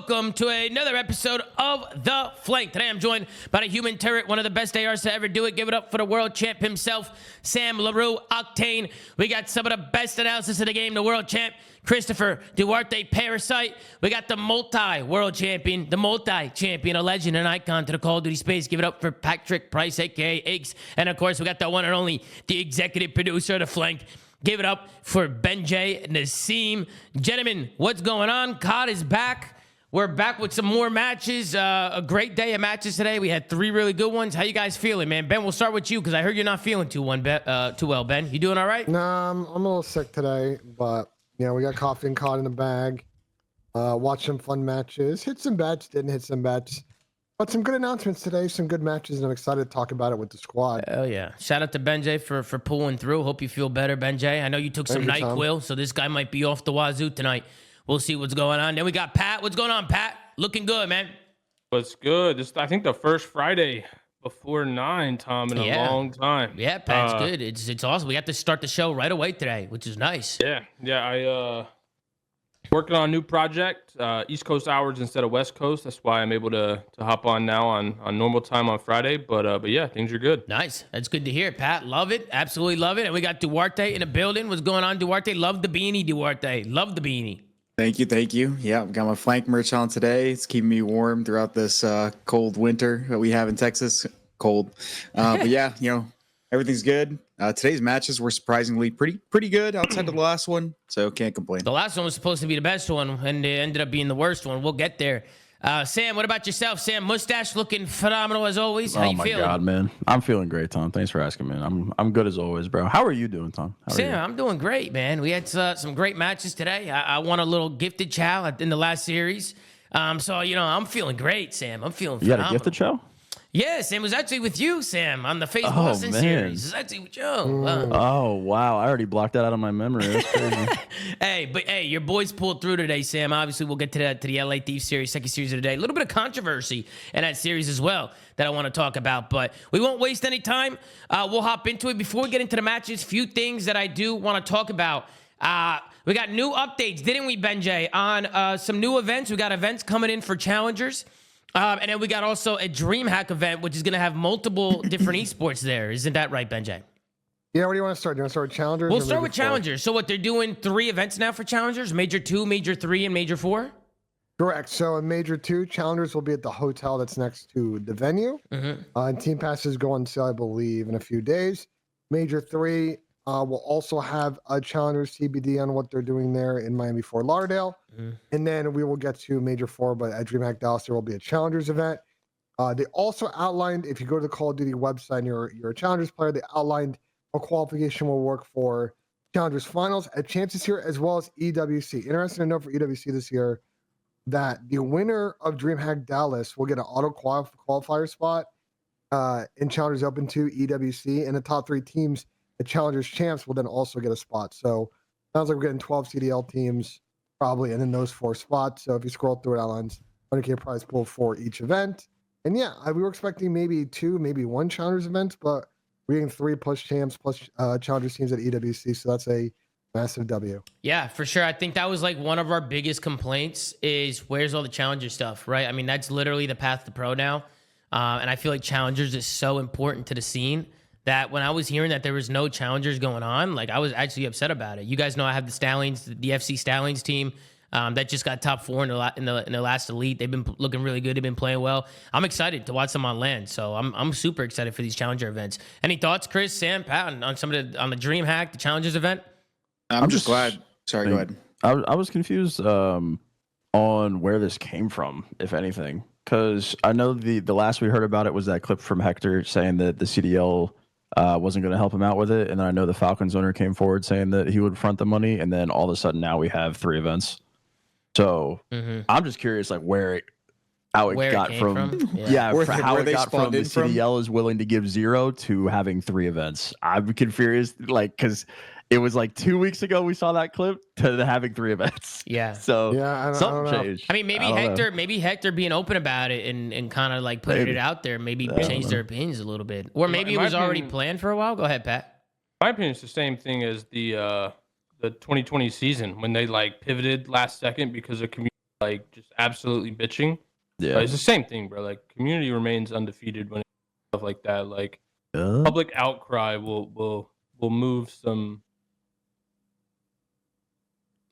welcome to another episode of The Flank. Today I'm joined by a human turret, one of the best ARs to ever do it. Give it up for the world champ himself, Sam LaRue, Octane. We got some of the best analysis of the game, the world champ, Christopher Duarte, Parsite. We got the multi-world champion, the multi-champion, a legend, an icon to the Call of Duty space. Give it up for Patrick Price, a.k.a. Iggs. And, of course, we got the one and only, the executive producer of The Flank. Give it up for Benjay Nassim. Gentlemen, what's going on? COD is back. We're back with some more matches. A great day of matches today. We had 3 really good ones. How you guys feeling, man? Ben, we'll start with you because I heard you're not feeling too well, Ben. You doing all right? Nah, I'm a little sick today, but you know, we got coffee and COD in the bag. Watched some fun matches. Hit some bets, didn't hit some bets. But some good announcements today, some good matches, and I'm excited to talk about it with the squad. Hell yeah. Shout out to Benjay for pulling through. Hope you feel better, Benjay. I know you took some NyQuil, so this guy might be off the wazoo tonight. We'll see what's going on. Then we got Pat. What's going on, Pat? Looking good, man. What's good? This, I think, the first Friday before 9, Tom, in a long time. Yeah, Pat's good. It's awesome. We got to start the show right away today, which is nice. Yeah. I working on a new project, East Coast hours instead of West Coast. That's why I'm able to hop on now on normal time on Friday. But yeah, things are good. Nice. That's good to hear, Pat. Love it. Absolutely love it. And we got Duarte in the building. What's going on, Duarte? Love the beanie, Duarte. Love the beanie. Thank you. Yeah, I've got my flank merch on today. It's keeping me warm throughout this cold winter that we have in Texas. Cold. But yeah, you know, everything's good. Today's matches were surprisingly pretty good outside of the last one, so can't complain. The last one was supposed to be the best one, and it ended up being the worst one. We'll get there. Sam, what about yourself? Sam, mustache looking phenomenal as always. How you feeling? Oh my God, man. I'm feeling great, Tom. Thanks for asking, man. I'm good as always, bro. How are you doing, Tom? Sam, I'm doing great, man. We had some great matches today. I won a little gifted chow in the last series. So, you know, I'm feeling great, Sam. I'm feeling phenomenal. You got a gifted chow? Yes, it was actually with you, Sam, on the FaZe Boston series. It was actually with you. Oh, wow. I already blocked that out of my memory. That's crazy. Hey, your boys pulled through today, Sam. Obviously, we'll get to the LA Thieves series, second series of the day. A little bit of controversy in that series as well that I want to talk about, but we won't waste any time. We'll hop into it. Before we get into the matches, few things that I do want to talk about. We got new updates, didn't we, Benjay, on some new events. We got events coming in for challengers. And then we got also a DreamHack event, which is going to have multiple different esports there. Isn't that right, Benjay? Yeah, what do you want to start? Do you want to start with Challengers? We'll start with Challengers. So what, they're doing 3 events now for Challengers? Major 2, Major 3, and Major 4? Correct. So in Major 2, Challengers will be at the hotel that's next to the venue. And Team Passes go on sale, I believe, in a few days. Major 3 will also have a Challengers TBD on what they're doing there in Miami Fort Lauderdale. And then we will get to Major 4, but at DreamHack Dallas, there will be a Challengers event. They also outlined, if you go to the Call of Duty website and you're a Challengers player, they outlined how qualification will work for Challengers Finals at Chances here, as well as EWC. Interesting to know for EWC this year that the winner of DreamHack Dallas will get an auto qualifier spot in Challengers Open 2 EWC, and the top 3 teams at Challengers Champs will then also get a spot. So sounds like we're getting 12 CDL teams probably, and then those 4 spots. So if you scroll through it, outlines 100K prize pool for each event. And yeah, we were expecting maybe 2, maybe 1 Challengers event, but we're getting 3 plus champs plus Challengers teams at EWC. So that's a massive W. Yeah, for sure. I think that was like one of our biggest complaints is where's all the Challenger stuff, right? I mean, that's literally the path to pro now. And I feel like Challengers is so important to the scene that when I was hearing that there was no Challengers going on, like I was actually upset about it. You guys know I have the Stallions, the FC Stallions team that just got top 4 in the last elite. They've been looking really good. They've been playing well. I'm excited to watch them on land. So I'm super excited for these Challenger events. Any thoughts, Chris, Sam, Pat, on the DreamHack, the Challengers event? I'm just glad. Sorry, go ahead. I was confused on where this came from, if anything, because I know the last we heard about it was that clip from Hector saying that the CDL wasn't going to help him out with it, and then I know the Falcons owner came forward saying that he would front the money, and then all of a sudden now we have 3 events. So I'm just curious, like how it got from yeah, how it got from the CDL is willing to give 0 to having 3 events. I'm confused, like, because it was like 2 weeks ago we saw that clip to having 3 events. Yeah. So yeah, something changed. I mean, maybe Hector being open about it and kind of like putting it out there, maybe changed their opinions a little bit, or maybe it was already planned for a while. Go ahead, Pat. My opinion is the same thing as the 2020 season when they like pivoted last second because of community like just absolutely bitching. Yeah. It's the same thing, bro. Like community remains undefeated when it's stuff like that. Like public outcry will move some.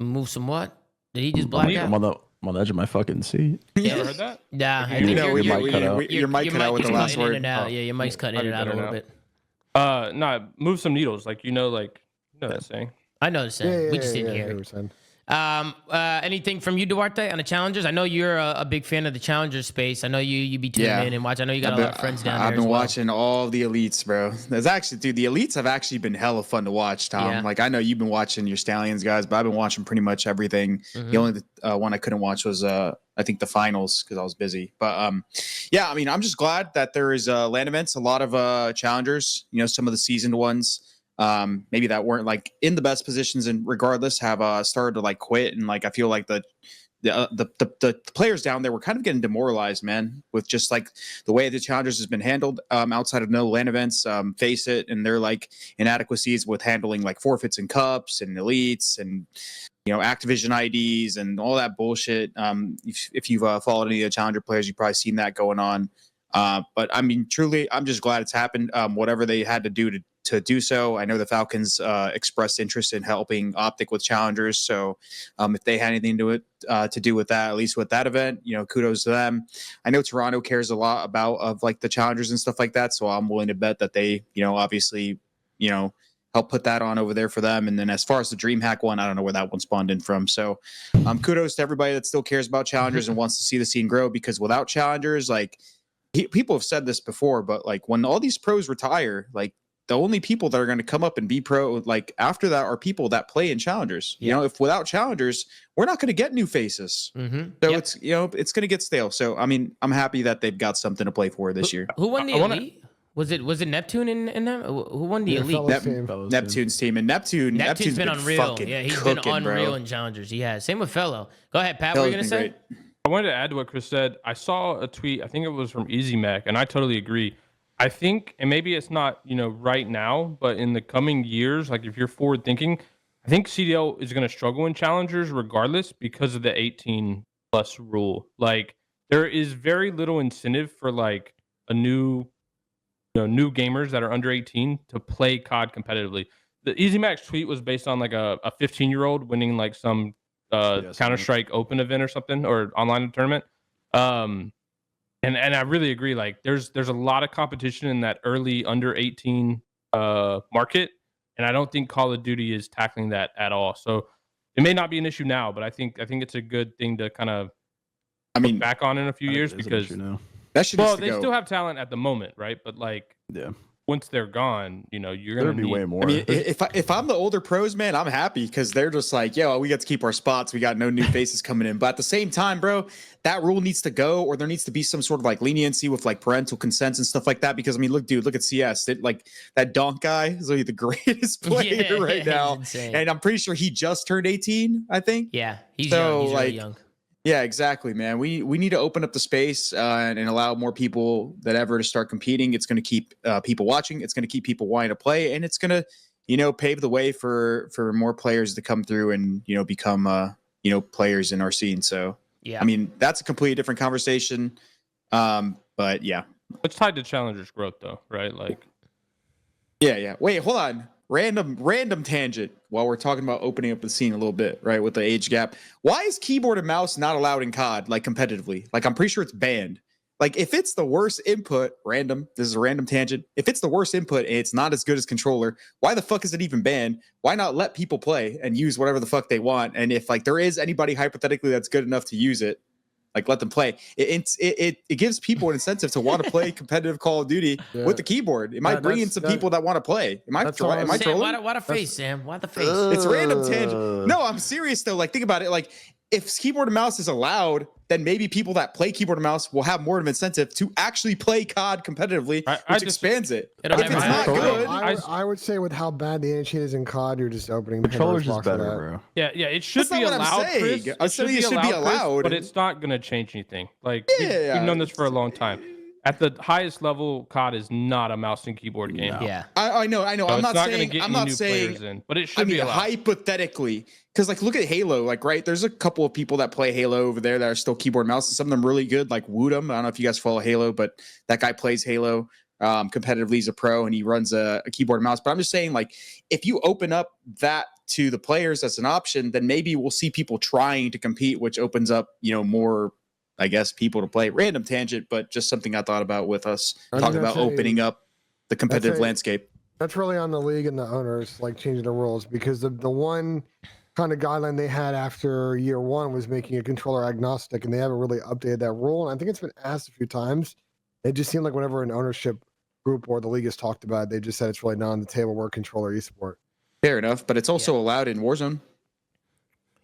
Move some what? Did he just black out? I'm on the edge of my fucking seat. You ever heard that? Yeah, I You think know, your your mic cut out. Your mic cut out with the it's last cutting in word. and out. Oh. Yeah, your mic's cutting in and out a Better little now. bit. Nah, move some needles. Like you know that saying. I know the same. We just didn't hear you it. were saying. Anything from you, Duarte, on the challengers? I know you're a big fan of the challenger space. I know you be tuning in and watch. I know you got a lot of friends down there. I've been as well. watching all the elites, bro. There's actually, dude, the elites have actually been hella fun to watch, Tom. Yeah. Like I know you've been watching your Stallions guys, but I've been watching pretty much everything. The only one I couldn't watch was I think the finals because I was busy. But yeah, I mean, I'm just glad that there is land events, a lot of challengers. You know, some of the seasoned ones. Maybe that weren't like in the best positions and regardless have started to like quit, and like I feel like the players down there were kind of getting demoralized, man, with just like the way the challengers has been handled outside of no land events. Face it, and their like inadequacies with handling like forfeits and cups and elites and Activision IDs and all that bullshit. If you've followed any of the challenger players, you've probably seen that going on. But I mean, truly, I'm just glad it's happened. Whatever they had to do to do so. I know the Falcons expressed interest in helping Optic with challengers. So if they had anything to do with that, at least with that event, kudos to them. I know Toronto cares a lot about like the challengers and stuff like that. So I'm willing to bet that they, obviously, help put that on over there for them. And then as far as the DreamHack one, I don't know where that one spawned in from. So kudos to everybody that still cares about challengers and wants to see the scene grow, because without challengers, like people have said this before, but like when all these pros retire, like the only people that are going to come up and be pro like after that are people that play in challengers. If without challengers, we're not going to get new faces. So it's it's going to get stale. So I mean, I'm happy that they've got something to play for this year. Who won the elite? Was it Neptune in them? Who won the elite? Neptune's team, and Neptune's been unreal. Yeah, he's cooking, been unreal bro. in challengers. He has. Same with Fellow. Go ahead, Pat. What were you gonna say? Great. I wanted to add to what Chris said. I saw a tweet, I think it was from Easy Mac, and I totally agree. I think, and maybe it's not, right now, but in the coming years, like if you're forward thinking, I think CDL is going to struggle in challengers regardless because of the 18 plus rule. Like there is very little incentive for like a new gamers that are under 18 to play COD competitively. The Easy Mac's tweet was based on like a 15-year-old winning like some Counter-Strike Open event or something, or online tournament. And I really agree. Like there's a lot of competition in that early under 18 market, and I don't think Call of Duty is tackling that at all. So it may not be an issue now, but I think it's a good thing to kind of look back on in a few years, because that should they still have talent at the moment, right? But like once they're gone, you're gonna be way more. I mean, if I'm the older pros, man, I'm happy because they're just like, we get to keep our spots. We got no new faces coming in. But at the same time, bro, that rule needs to go, or there needs to be some sort of like leniency with like parental consents and stuff like that. Because I mean, look at CS. Like that Donk guy is like the greatest player right now, and I'm pretty sure he just turned 18. I think. Yeah, he's young. He's really young. Yeah, exactly, man. We need to open up the space and allow more people than ever to start competing. It's going to keep people watching. It's going to keep people wanting to play, and it's going to, pave the way for more players to come through and become players in our scene. So yeah, I mean that's a completely different conversation. But yeah, it's tied to challengers' growth, though, right? Like, yeah. Wait, hold on. Random tangent while we're talking about opening up the scene a little bit, right, with the age gap. Why is keyboard and mouse not allowed in COD, like competitively? Like I'm pretty sure it's banned. Like if it's the worst input, this is a random tangent. If it's the worst input and it's not as good as controller, why the fuck is it even banned? Why not let people play and use whatever the fuck they want? And if like there is anybody hypothetically that's good enough to use it, like let them play. It gives people an incentive to want to play competitive Call of Duty with the keyboard. It might bring in some people that want to play. Am I trolling? Why the face, Sam? Why the face? It's a random tangent. No, I'm serious though. Like think about it. Like if keyboard and mouse is allowed, then maybe people that play keyboard and mouse will have more of an incentive to actually play COD competitively, which expands it. If it's not good, I would say with how bad the init sheet is in COD, you're just opening controllers is better, bro. Yeah, it should be allowed. I'm saying it should be allowed, but it's not gonna change anything. Like we've known this for a long time. At the highest level, COD is not a mouse and keyboard game. Yeah. I know. So I'm it's not gonna saying. get I'm any not new saying. players in, but it should I mean, be allowed. hypothetically, because like look at Halo, like right, there's a couple of people that play Halo over there that are still keyboard and mouse, and some of them really good, like Woodham. I don't know if you guys follow Halo, but that guy plays Halo competitively. He's a pro and he runs a keyboard and mouse. But I'm just saying, like, if you open up that to the players as an option, then maybe we'll see people trying to compete, which opens up, more, I guess, people to play. Random tangent, but just something I thought about with us talking about opening up the competitive landscape. That's really on the league and the owners, like changing the rules, because the one kind of guideline they had after year one was making a controller agnostic, and they haven't really updated that rule. And I think it's been asked a few times. It just seemed like whenever an ownership group or the league has talked about it, they just said it's really not on the table where controller esport. Fair enough, but it's also allowed in Warzone.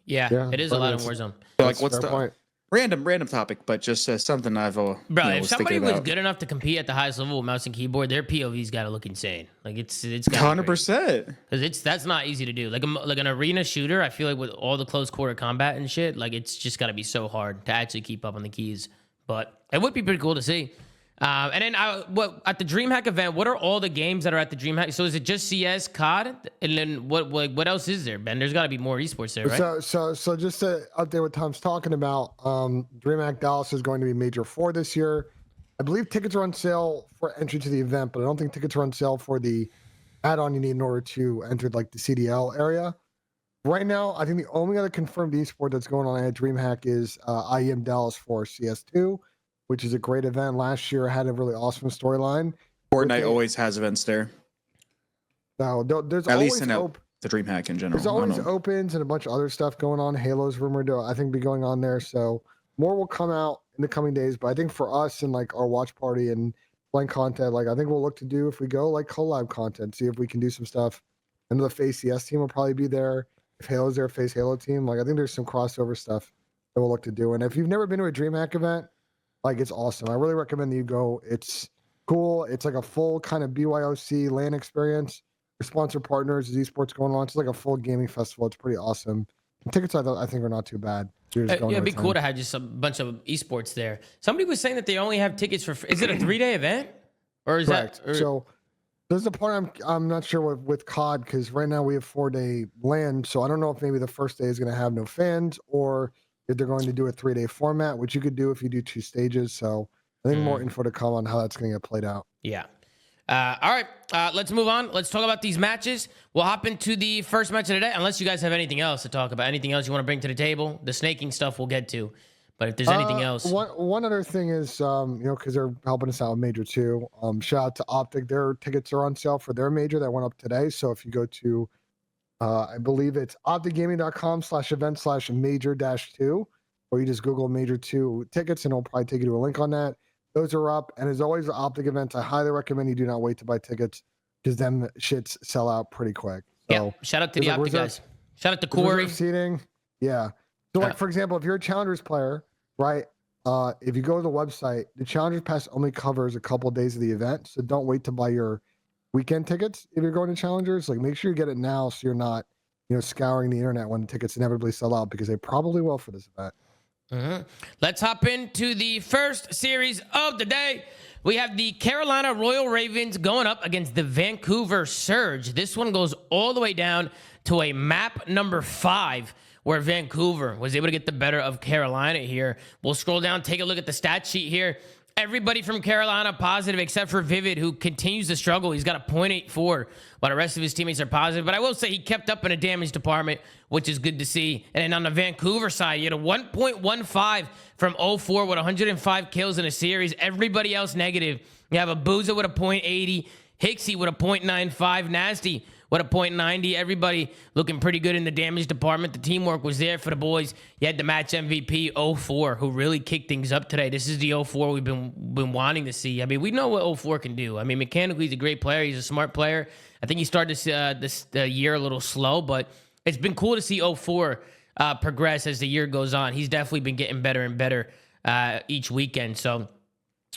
Yeah, it is allowed in Warzone. So like, what's the point? Random topic, but just something I've Bro, if somebody was about. good enough to compete at the highest level with mouse and keyboard, their POV's got to look insane. Like it's 100%. because that's not easy to do. Like an arena shooter, I feel like with all the close quarter combat and shit, like it's just got to be so hard to actually keep up on the keys. But it would be pretty cool to see. And then at the DreamHack event, what are all the games that are at the DreamHack? So is it just CS, COD, and then what else is there, Ben? There's got to be more esports there, right? So just to update what Tom's talking about, DreamHack Dallas is going to be Major 4 this year. I believe tickets are on sale for entry to the event, but I don't think tickets are on sale for the add-on you need in order to enter like the CDL area. Right now, I think the only other confirmed esport that's going on at DreamHack is IEM Dallas for CS2, which is a great event. Last year had a really awesome storyline. Fortnite always has events there. No, there's at always least in the DreamHack in general. There's always opens and a bunch of other stuff going on. Halo's rumored to, I think, be going on there. So more will come out in the coming days. But I think for us and like our watch party and playing content, like I think we'll look to do, if we go, like collab content, see if we can do some stuff. I know the FaZe CS team will probably be there. If Halo's there, FaZe Halo team. Like I think there's some crossover stuff that we'll look to do. And if you've never been to a DreamHack event, like it's awesome. I really recommend that you go. It's cool. It's like a full kind of BYOC LAN experience. Your sponsor partners, esports going on. It's like a full gaming festival. It's pretty awesome. And tickets, I think, are not too bad. It'd be cool to have just a bunch of esports there. Somebody was saying that they only have tickets for. Is it a 3-day event, or is Correct. that? Or, so there's the part I'm not sure with COD, because right now we have 4-day LAN. So I don't know if maybe the first day is going to have no fans, or if they're going to do a 3-day format, which you could do if you do 2 stages. So I think more info to come on how that's going to get played out. Yeah. All right. Let's move on. Let's talk about these matches. We'll hop into the first match of the day, unless you guys have anything else to talk about. Anything else you want to bring to the table? The snaking stuff we'll get to. But if there's anything else. One other thing is, because they're helping us out with Major 2. Shout out to Optic. Their tickets are on sale for their Major that went up today. So if you go to I believe it's opticgaming.com/event/major-2, or you just Google Major 2 tickets and it'll probably take you to a link on that. Those are up. And as always, the Optic events, I highly recommend you do not wait to buy tickets, because them shits sell out pretty quick. So, yeah. Shout out to the Optic guys. Shout out to Corey. Seating. Yeah. So like, for example, if you're a Challengers player, right? If you go to the website, the Challengers Pass only covers a couple of days of the event. So don't wait to buy your weekend tickets if you're going to Challengers. Like, make sure you get it now so you're not, scouring the internet when the tickets inevitably sell out, because they probably will for this event. Let's hop into the first series of the day. We have the Carolina Royal Ravens going up against the Vancouver Surge. This one goes all the way down to a map number 5, where Vancouver was able to get the better of Carolina here. We'll scroll down, take a look at the stat sheet here. Everybody from Carolina positive except for Vivid, who continues to struggle. He's got a .84, while the rest of his teammates are positive. But I will say he kept up in a damage department, which is good to see. And then on the Vancouver side, you had a 1.15 from 04 with 105 kills in a series. Everybody else negative. You have a Booza with a .80, Hixie with a .95, Nasty with a .90. Everybody looking pretty good in the damage department. The teamwork was there for the boys. You had the match MVP 04, who really kicked things up today. This is the 04 we've been wanting to see. I mean, we know what 04 can do. I mean, mechanically, he's a great player. He's a smart player. I think he started this year a little slow, but it's been cool to see 04 progress as the year goes on. He's definitely been getting better and better each weekend. So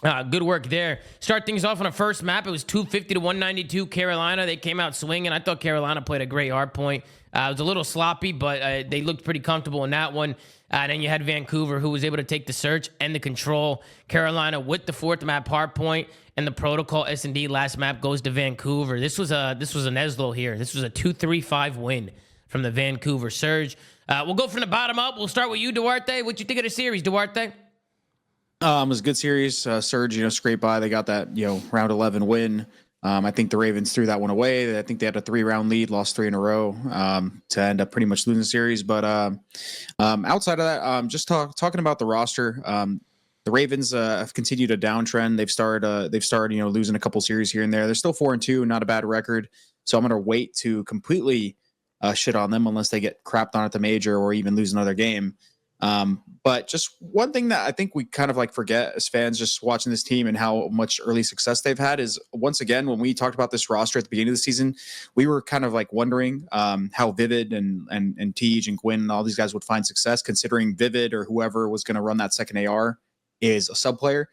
Good work there. Start things off on a first map. It was 250 to 192 Carolina. They came out swinging. I thought Carolina played a great hard point. It was a little sloppy, but they looked pretty comfortable in that one. Then you had Vancouver, who was able to take the search and the control. Carolina with the fourth map hard point, and the protocol S&D last map goes to Vancouver. This was a Neslo here. This was a 2-3-5 win from the Vancouver Surge. We'll go from the bottom up. We'll start with you, Duarte. What you think of the series, Duarte? It was a good series. Surge, scraped by. They got that, round 11 win. I think the Ravens threw that one away. I think they had a 3-round lead, lost 3 in a row to end up pretty much losing the series. But outside of that, just talking about the roster, the Ravens have continued a downtrend. They've started losing a couple series here and there. They're still 4-2, not a bad record. So I'm going to wait to completely shit on them unless they get crapped on at the major or even lose another game. But just one thing that I think we kind of forget as fans just watching this team and how much early success they've had is, once again, when we talked about this roster at the beginning of the season, we were kind of wondering how Vivid and Tej and Gwyn and all these guys would find success, considering Vivid or whoever was going to run that second AR is a sub player.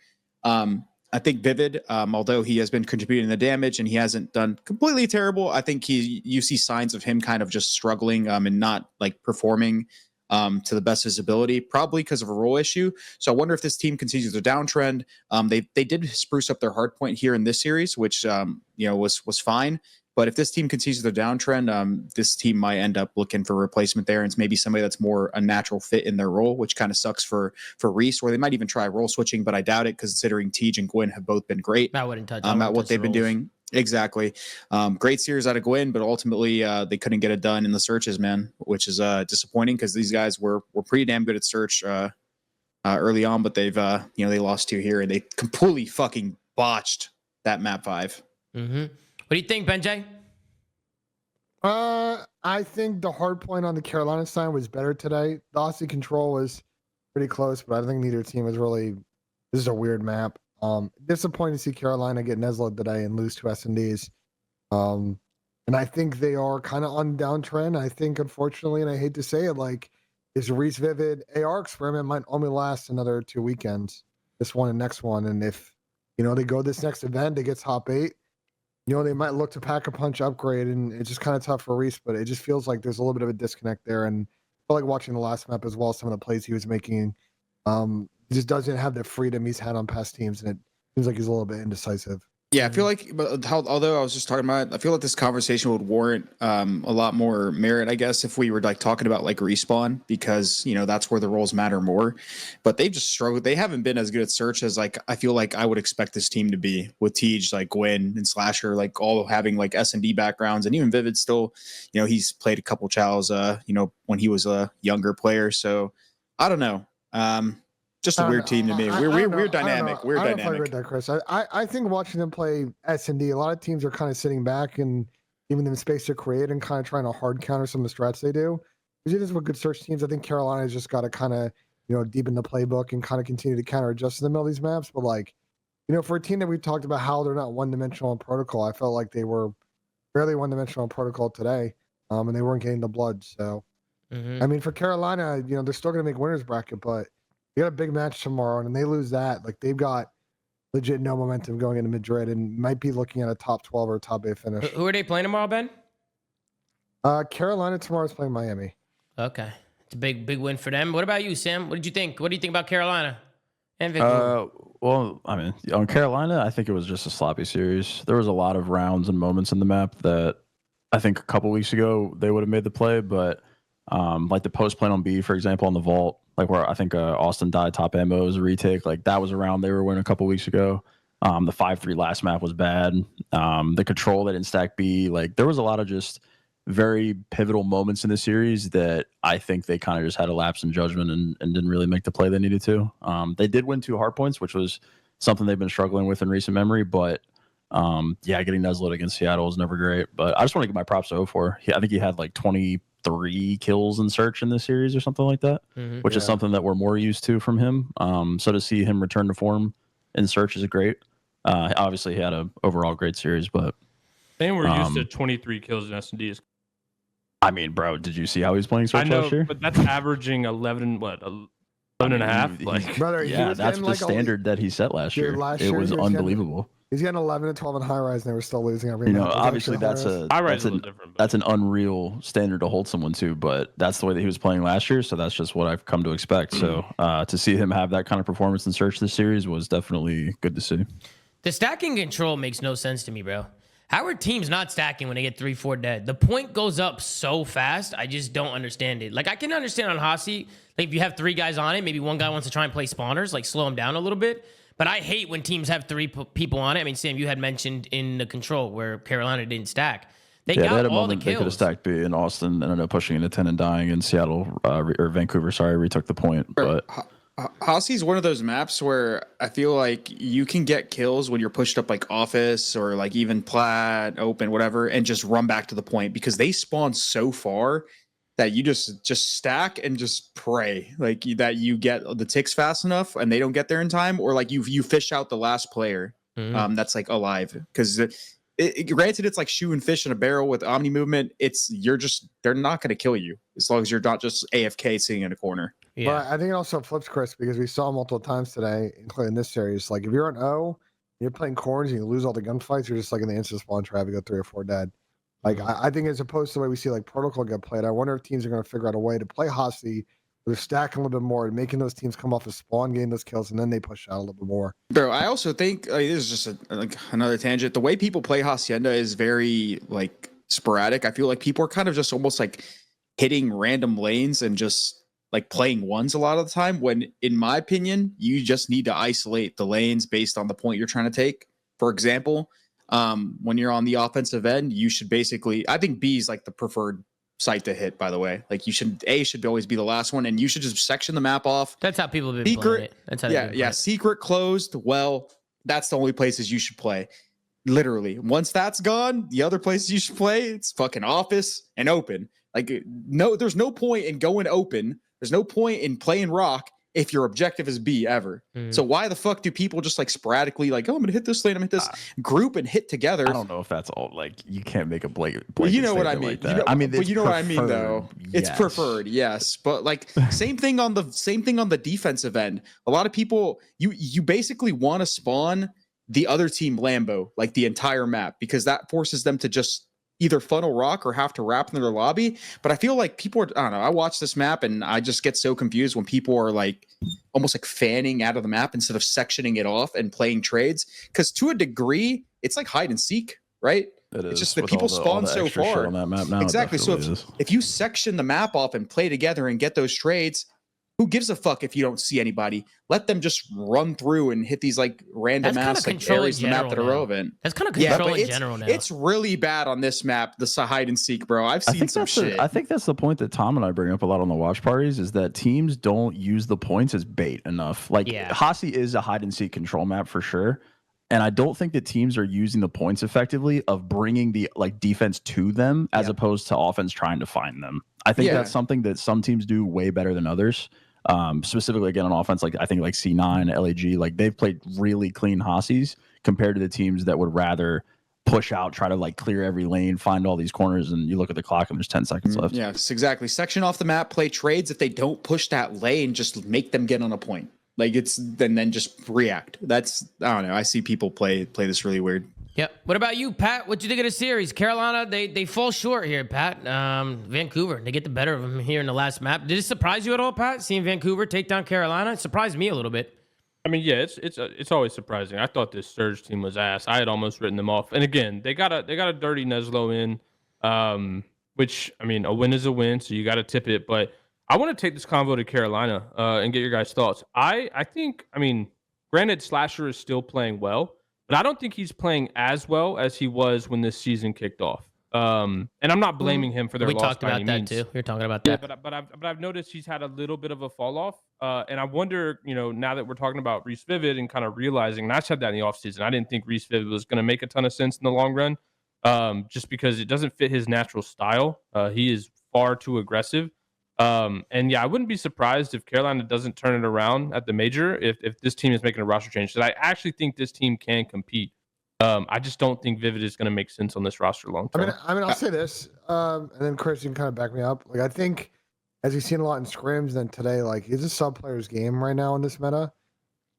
I think Vivid, although he has been contributing the damage and he hasn't done completely terrible, I think you see signs of him kind of just struggling and not performing to the best visibility, probably because of a role issue. So I wonder if this team continues their downtrend. They did spruce up their hard point here in this series, which was fine. But if this team continues their downtrend, this team might end up looking for a replacement there, and it's maybe somebody that's more a natural fit in their role, which kind of sucks for Reese. Or they might even try role switching, but I doubt it, considering Tej and Gwyn have both been great I wouldn't touch at what they've been doing. Exactly. Great series out of Gwyn, but ultimately they couldn't get it done in the searches, man, which is disappointing because these guys were pretty damn good at search early on, but they've they lost 2 here and they completely fucking botched that map 5. Mm-hmm. What do you think, Benjay? I think the hard point on the Carolina side was better today. The Aussie control was pretty close, but I think neither team was really. This is a weird map. Disappointing to see Carolina get Neslo today and lose to S&Ds. And I think they are kind of on downtrend. I think, unfortunately, and I hate to say it, this Reese Vivid AR experiment might only last another 2 weekends. This one and next one. And if, they go this next event, they get top 8, they might look to pack a punch upgrade, and it's just kind of tough for Reese, but it just feels like there's a little bit of a disconnect there. And I feel like watching the last map as well, some of the plays he was making, he just doesn't have the freedom he's had on past teams, and it seems like he's a little bit indecisive. Yeah, I feel like, although I was just talking about it, I feel like this conversation would warrant a lot more merit, I guess, if we were talking about respawn, because that's where the roles matter more. But they've just struggled. They haven't been as good at search as I feel like I would expect this team to be, with Tej, Gwyn and Slasher, all having S&D backgrounds, and even Vivid still, he's played a couple chows, when he was a younger player. So I don't know. Just a weird team to me. We're dynamic. We're dynamic. I read that, Chris. I think watching them play S&D, a lot of teams are kind of sitting back and giving them space to create and kind of trying to hard counter some of the strats they do. Because it is with good search teams. I think Carolina's just got to kind of, deepen the playbook and kind of continue to counter adjust in the middle of these maps. But for a team that we've talked about how they're not one-dimensional in protocol, I felt like they were fairly one-dimensional in protocol today, and they weren't getting the blood. So, I mean, for Carolina, they're still going to make winners bracket, but they got a big match tomorrow, and they lose that. They've got legit no momentum going into Madrid and might be looking at a top 12 or a top 8 finish. Who are they playing tomorrow, Ben? Carolina tomorrow is playing Miami. Okay. It's a big win for them. What about you, Sam? What did you think? What do you think about Carolina and Vancouver? Well, I mean, on Carolina, I think it was just a sloppy series. There was a lot of rounds and moments in the map that I think a couple weeks ago they would have made the play, but the post play on B, for example, on the vault, where I think Austin died top ammo was a retake. That was a round they were winning a couple weeks ago. The 5-3 last map was bad. The control they didn't stack B. There was a lot of just very pivotal moments in the series that I think they kind of just had a lapse in judgment and didn't really make the play they needed to. They did win 2 hard points, which was something they've been struggling with in recent memory. But getting Neslo against Seattle was never great. But I just want to give my props to O4. I think he had 23 kills in search in this series or something like that, which is something that we're more used to from him. So to see him return to form in search is great. Obviously, he had an overall great series, but saying we're used to 23 kills in S&D is. I mean, bro, did you see how he was playing search last year? But that's averaging 11 11.5. Like, Brother, he Yeah, was that's getting the like standard that he set last Dude, year. last It year was he was getting- unbelievable. He's getting 11 and 12 in high rise, and they were still losing every You match. know, It was obviously actually that's hilarious. I that's a an little different. that's an unreal standard to hold someone to, but that's the way that he was playing last year. So that's just what I've come to expect. So to see him have that kind of performance in Search this series was definitely good to see. The stacking control makes no sense to me, bro. How are teams not stacking when they get 3-4 dead? The point goes up so fast. I just don't understand it. Like, I can understand on Hasi, like if you have 3 guys on it, maybe one guy wants to try and play spawners, like slow him down a little bit. But I hate when teams have 3 people on it. I mean, Sam, you had mentioned in the control where Carolina didn't stack. They Yeah, got they had a all the moment they could have kills. stacked B, and Austin ended up pushing into 10 and dying, and Seattle or Vancouver, sorry, retook the point. But Hosi's one of those maps where I feel like you can get kills when you're pushed up like office or like even plat, open, whatever, and just run back to the point because they spawn so far that you just stack and just pray like that you get the ticks fast enough and they don't get there in time, or like you fish out the last player that's like alive, because granted it's like shooting fish in a barrel with omni movement. They're not going to kill you as long as you're not just AFK sitting in a corner. Yeah. But I think it also flips, Chris, because we saw multiple times today, including this series. Like if you're an O, you're playing corners and you lose all the gunfights, you're just like in the instant spawn trap, you go 3 or 4 dead. Like I think as opposed to the way we see like Protocol get played, I wonder if teams are going to figure out a way to play Hosty, where they're stacking a little bit more and making those teams come off the spawn, getting those kills, and then they push out a little bit more. Bro, I also think this is just another tangent. The way people play Hacienda is very like sporadic. I feel like people are kind of just almost like hitting random lanes and just like playing ones a lot of the time, when in my opinion, you just need to isolate the lanes based on the point you're trying to take. For example, when you're on the offensive end, you should basically, I think B is like the preferred site to hit, by the way. Like A should always be the last one, and you should just section the map off. That's how people have been playing it. That's how they've been playing it. Secret closed. Well, that's the only places you should play. Literally. Once that's gone, the other places you should play, it's fucking office and open. Like no, there's no point in going open. There's no point in playing rock if your objective is B ever. So why the fuck do people just like sporadically like, oh, I'm gonna hit this lane, I'm gonna hit this group and hit together? I don't know if that's all. Like, you can't make a blanket Well, you know what I statement mean. like that. I mean, but you know what I mean, though. It's yes. preferred, yes. But like same thing on the defensive end. A lot of people, you basically want to spawn the other team Lambo like the entire map, because that forces them to just either funnel rock or have to wrap in their lobby. But I feel like people are, I don't know, I watch this map and I just get so confused when people are like almost like fanning out of the map instead of sectioning it off and playing trades. Because to a degree, it's like hide and seek, right? It's just that people spawn so far on that map now. Exactly. So if you section the map off and play together and get those trades, who gives a fuck if you don't see anybody? Let them just run through and hit these like random ass like areas of the map that are relevant. That's kind of control in general now. It's really bad on this map, the hide and seek, bro. I've seen some shit. I think that's the point that Tom and I bring up a lot on the watch parties, is that teams don't use the points as bait enough. Like Hasi is a hide and seek control map for sure. And I don't think that teams are using the points effectively of bringing the like defense to them as opposed to offense trying to find them. I think that's something that some teams do way better than others. Specifically again on offense, like I think like C9, LAG, like they've played really clean Hasis compared to the teams that would rather push out, try to like clear every lane, find all these corners, and you look at the clock and there's 10 seconds left. Yes, exactly. Section off the map, play trades. If they don't push that lane, just make them get on a point. Like it's then just react. That's, I don't know. I see people play this really weird. Yep. What about you, Pat? What you think of the series? Carolina, they fall short here, Pat. Vancouver, they get the better of them here in the last map. Did it surprise you at all, Pat, seeing Vancouver take down Carolina? It surprised me a little bit. I mean, yeah, it's always surprising. I thought this Surge team was ass. I had almost written them off. And again, they got a dirty Neslo in, which, I mean, a win is a win, so you got to tip it. But I want to take this convo to Carolina and get your guys' thoughts. I think, I mean, granted, Slasher is still playing well, but I don't think he's playing as well as he was when this season kicked off. And I'm not blaming him for their loss. We talked about that too. You're talking about that. Yeah, but I've noticed he's had a little bit of a fall off. And I wonder, you know, now that we're talking about Reese Vivid and kind of realizing, and I said that in the offseason, I didn't think Reese Vivid was going to make a ton of sense in the long run, just because it doesn't fit his natural style. He is far too aggressive. And yeah, I wouldn't be surprised if Carolina doesn't turn it around at the major if this team is making a roster change. So I actually think this team can compete. I just don't think Vivid is going to make sense on this roster long term. I mean, I'll say this, and then Chris, you can kind of back me up. Like, I think as we've seen a lot in scrims, then today, like, it's a sub player's game right now in this meta.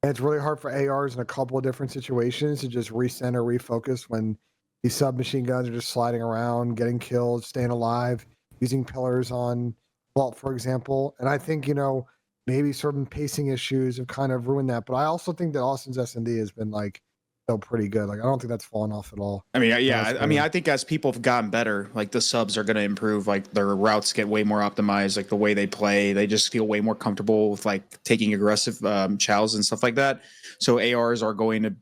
And it's really hard for ARs in a couple of different situations to just recenter, refocus when these submachine guns are just sliding around, getting kills, staying alive, using pillars on Vault, for example. And I think, maybe certain pacing issues have kind of ruined that. But I also think that Austin's S&D has been like still pretty good. Like, I don't think that's fallen off at all. I mean, yeah, I mean, I think as people have gotten better, like the subs are going to improve. Like their routes get way more optimized. Like the way they play, they just feel way more comfortable with like taking aggressive chows and stuff like that. So ARs are going to,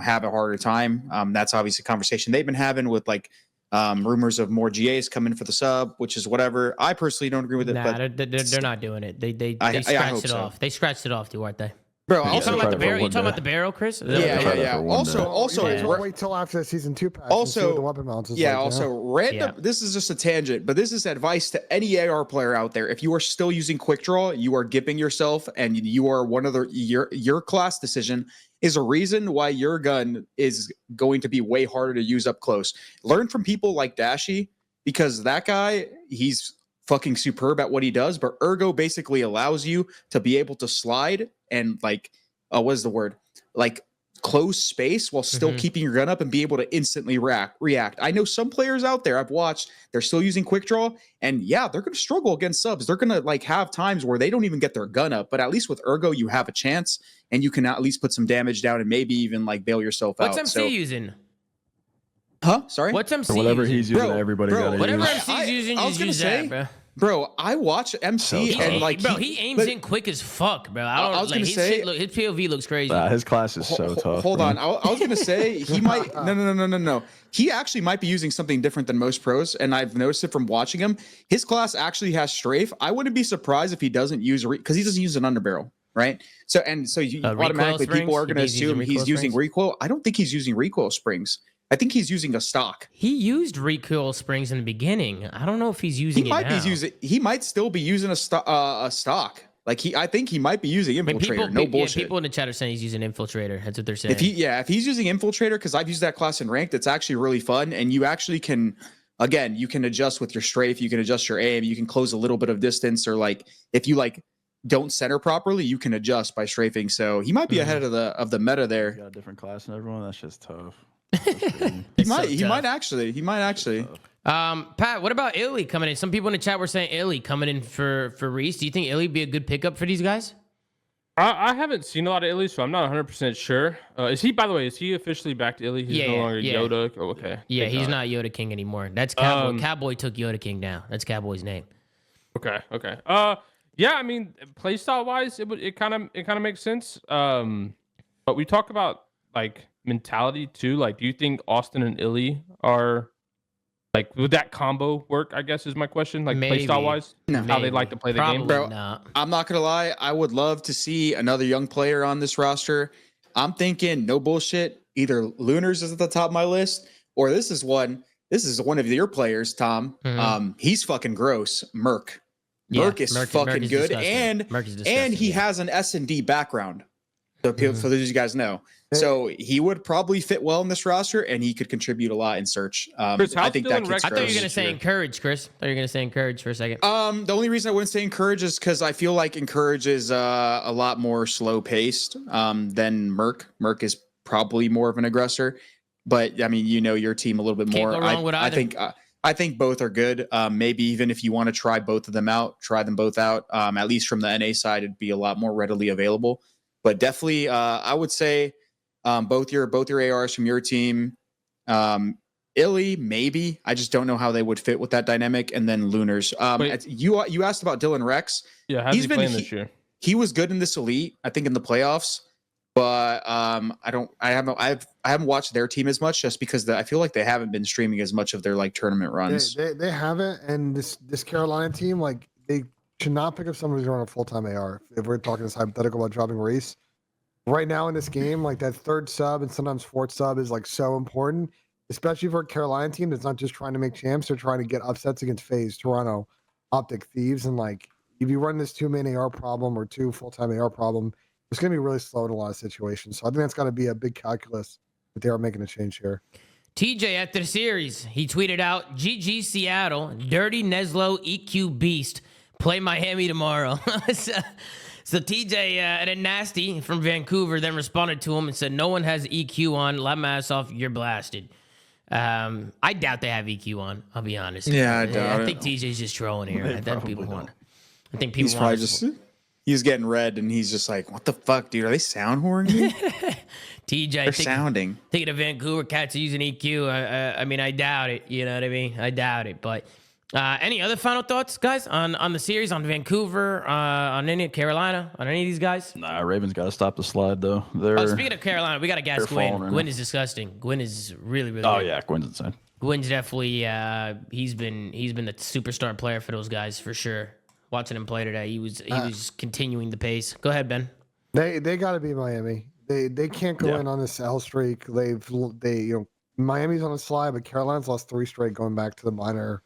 have a harder time. That's obviously a conversation they've been having with like rumors of more GAs coming for the sub, which is whatever. I personally don't agree with it. Nah, but they're not doing it. They I scratched it so. off. They scratched it off, too, aren't they? Bro, You also talking about the for barrel? You one talking day. about the barrel, Chris? Yeah. for Also, Yeah. Wait till after the season 2 patch. and see what Also, the weapon balance is yeah. like, Also, random. Yeah. This is just a tangent, but this is advice to any AR player out there. If you are still using quick draw, you are gipping yourself, and you are one of your class decision is a reason why your gun is going to be way harder to use up close. Learn from people like Dashy, because that guy, he's fucking superb at what he does. But Ergo basically allows you to be able to slide and like, what is the word? Like close space while still keeping your gun up and be able to instantly react. I know some players out there I've watched, they're still using quick draw, and yeah, they're going to struggle against subs. They're going to like have times where they don't even get their gun up, but at least with Ergo, you have a chance and you can at least put some damage down and maybe even like bail yourself What's out. MC using? Huh? Sorry? What's MC Or whatever using? he's using, Bro, everybody bro, got to Whatever use. MC's using, I was just gonna use say, that, bro. Bro, I watch MC He and aim- like bro, he aims in quick as fuck, bro. I don't. I was like, gonna his say- shit his POV looks crazy. His class is so tough. Hold bro. on. I was gonna say he might. No. He actually might be using something different than most pros, and I've noticed it from watching him. His class actually has strafe. I wouldn't be surprised if he doesn't use because he doesn't use an underbarrel, right? So you Recoil automatically springs? people are You gonna think he's using assume he's recoil using springs? recoil. I don't think he's using recoil springs. I think he's using a stock. He used recoil springs in the beginning. I don't know if he's He using it might now. be using. He might still be using a stock. Like I think he might be using I mean, infiltrator. No bullshit. people in the chat are saying he's using infiltrator. That's what they're saying. If he's using infiltrator, because I've used that class in ranked, it's actually really fun, and you actually can, again, you can adjust with your strafe, you can adjust your aim, you can close a little bit of distance, or like if you like don't center properly, you can adjust by strafing. So he might be ahead of the meta He's there. got a different class and everyone. That's just tough. He might actually. Pat, what about Illy coming in? Some people in the chat were saying Illy coming in for Reese. Do you think Illy be a good pickup for these guys? I haven't seen a lot of Illy, so I'm not 100% sure. Is he, by the way, is he officially back to Illy? He's no longer Yoda? Oh, okay. Yeah, Thank he's God. not Yoda King anymore. That's Cowboy. Cowboy took Yoda King down. That's Cowboy's name. Okay. Yeah, I mean, playstyle wise, it kind of makes sense. But we talk about like mentality too. Like, do you think Austin and Illy are like, would that combo work? I guess is my question. Like Maybe. playstyle wise, how they like to play the game. Probably Bro, not. I'm not gonna lie. I would love to see another young player on this roster. I'm thinking, no bullshit. Either Lunars is at the top of my list, or this is one of your players, Tom. He's fucking gross. Merc. Merc is fucking good, disgusting. Merc is disgusting, and he yeah. has an S&D background. So those of you guys know. So he would probably fit well in this roster, and he could contribute a lot in search. Chris, I think that kid's I thought you were gross. gonna say encourage, Chris. I thought you were gonna say encourage for a second. The only reason I wouldn't say encourage is because I feel like encourage is a lot more slow paced than Merc. Merc is probably more of an aggressor, but I mean, your team a little bit Can't more. go wrong with either. I think both are good. Maybe even if you want to try both of them out, try them both out. At least from the NA side, it'd be a lot more readily available. But definitely, I would say both your ARs from your team. Illy, maybe. I just don't know how they would fit with that dynamic. And then Lunars. You asked about Dylan Rex. Yeah, how's he playing this year? He was good in this elite, I think, in the playoffs. But I haven't watched their team as much just because I feel like they haven't been streaming as much of their like tournament runs. They haven't, and this Carolina team, like, they should not pick up someone who's running a full-time AR. If we're talking this hypothetical about dropping Reese, right now in this game, like that third sub and sometimes fourth sub is like so important, especially for a Carolina team that's not just trying to make champs, they're trying to get upsets against FaZe, Toronto, Optic, Thieves, and like if you run this 2-man AR problem or 2 full-time AR problem, it's going to be really slow in a lot of situations. So I think that's got to be a big calculus that they are making a change here. TJ after the series, he tweeted out, GG Seattle, Dirty Neslo EQ Beast, play Miami tomorrow. So TJ and then Nasty from Vancouver then responded to him and said, no one has EQ on. Let my ass off. You're blasted. I doubt they have EQ on. I'll be honest. Yeah, I doubt I think it. TJ's just trolling here. I think people want. I think people He's want. probably just he's getting red and he's just like, what the fuck, dude? Are they sound whoring me? TJ, They're sounding. Thinking of Vancouver cats are using EQ. I mean, I doubt it. You know what I mean? I doubt it. But any other final thoughts, guys, on the series, on Vancouver, on any Carolina, on any of these guys? Nah, Ravens got to stop the slide though. Speaking of Carolina, we got to gas Gwyn. Gwyn is disgusting. Gwyn is really, really. Oh good. yeah, Gwyn's insane. Gwyn's definitely he's been the superstar player for those guys for sure. Watching him play today, he was continuing the pace. Go ahead, Ben. They got to be Miami. They can't go in on this L streak. Miami's on a slide, but Carolina's lost 3 straight going back to the minor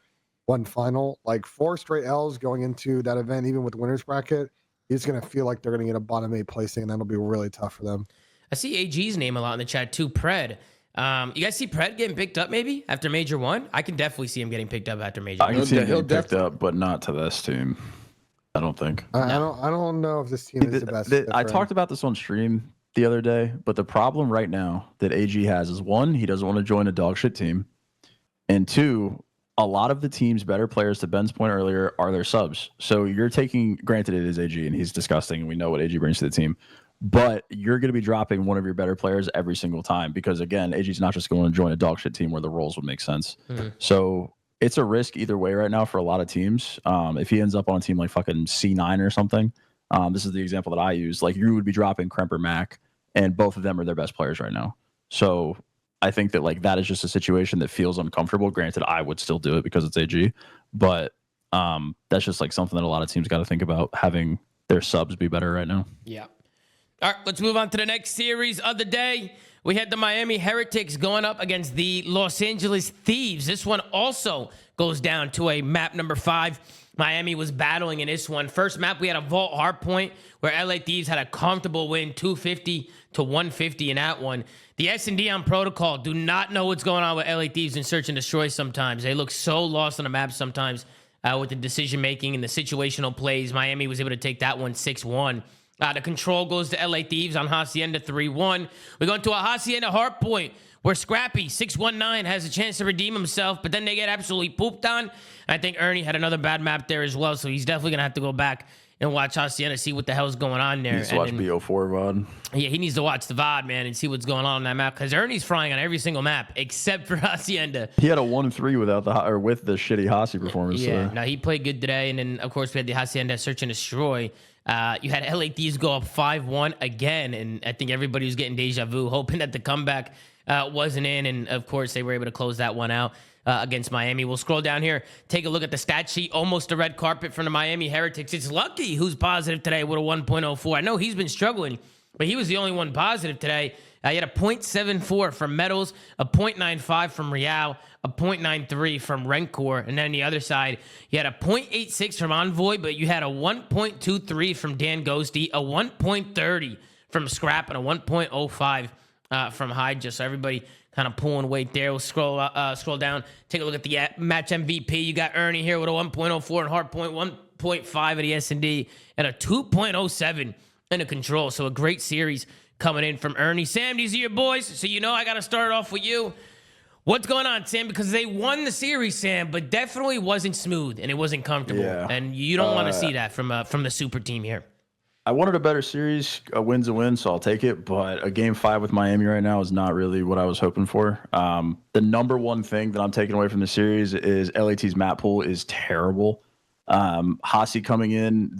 one final. Like 4 straight L's going into that event, even with the winners bracket. He's gonna feel like they're gonna get a bottom 8 placing, and that'll be really tough for them. I see AG's name a lot in the chat too. Pred. You guys see Pred getting picked up maybe after Major 1? I can definitely see him getting picked up after Major 1. I can see him getting picked up, but not to this team. I don't think. I don't know if this team is the best. I talked about this on stream the other day, but the problem right now that AG has is 1, he doesn't want to join a dog shit team, and 2, a lot of the team's better players, to Ben's point earlier, are their subs. So you're taking, granted it is AG and he's disgusting and we know what AG brings to the team, but you're going to be dropping one of your better players every single time because, again, AG's not just going to join a dog shit team where the roles would make sense. So it's a risk either way right now for a lot of teams. If he ends up on a team like fucking C9 or something, this is the example that I use. Like, you would be dropping Kremper Mac, and both of them are their best players right now. So I think that, like, that is just a situation that feels uncomfortable. Granted, I would still do it because it's AG, but that's just like something that a lot of teams got to think about, having their subs be better right now. Yeah. All right, let's move on to the next series of the day. We had the Miami Heretics going up against the Los Angeles Thieves. This one also goes down to a map number 5. Miami was battling in this one. First map, we had a vault hard point where LA Thieves had a comfortable win, 250 to 150 in that one. The S&D on protocol do not know what's going on with LA Thieves in search and destroy sometimes. They look so lost on the map sometimes with the decision-making and the situational plays. Miami was able to take that one 6-1. The control goes to LA Thieves on Hacienda 3-1. We go into a Hacienda hard point where Scrappy 619 has a chance to redeem himself, but then they get absolutely pooped on. I think Ernie had another bad map there as well, so he's definitely gonna have to go back and watch Hacienda, see what the hell's going on there. He needs to watch BO4 VOD. Yeah, he needs to watch the VOD, man, and see what's going on that map, because Ernie's frying on every single map except for Hacienda. He had a 1-3 with the shitty Hasi performance. Yeah, so. no, he played good today, and then of course we had the Hacienda search and destroy. You had LA Thieves go up 5-1 again, and I think everybody was getting deja vu, hoping that the comeback wasn't in, and of course they were able to close that one out against Miami. We'll scroll down here, take a look at the stat sheet. Almost a red carpet from the Miami Heretics. It's Lucky who's positive today with a 1.04. I know he's been struggling, but he was the only one positive today. He had a 0.74 from Metals, a 0.95 from Real, a 0.93 from Rencor, and then on the other side, you had a 0.86 from Envoy, but you had a 1.23 from Dan Ghosty, a 1.30 from Scrap, and a 1.05 from Hyde. Just so everybody kind of pulling weight there. We'll scroll down, take a look at the match MVP. You got Ernie here with a 1.04 and Hardpoint, 1.5 at the S&D, and a 2.07 in a control. So a great series coming in from Ernie. Sam, these are your boys, so you know I got to start off with you. What's going on, Sam? Because they won the series, Sam, but definitely wasn't smooth and it wasn't comfortable. Yeah. And you don't want to see that from the super team here. I wanted a better series. A win's a win, so I'll take it. But a game 5 with Miami right now is not really what I was hoping for. The number one thing that I'm taking away from the series is LAT's map pool is terrible. Hasi coming in,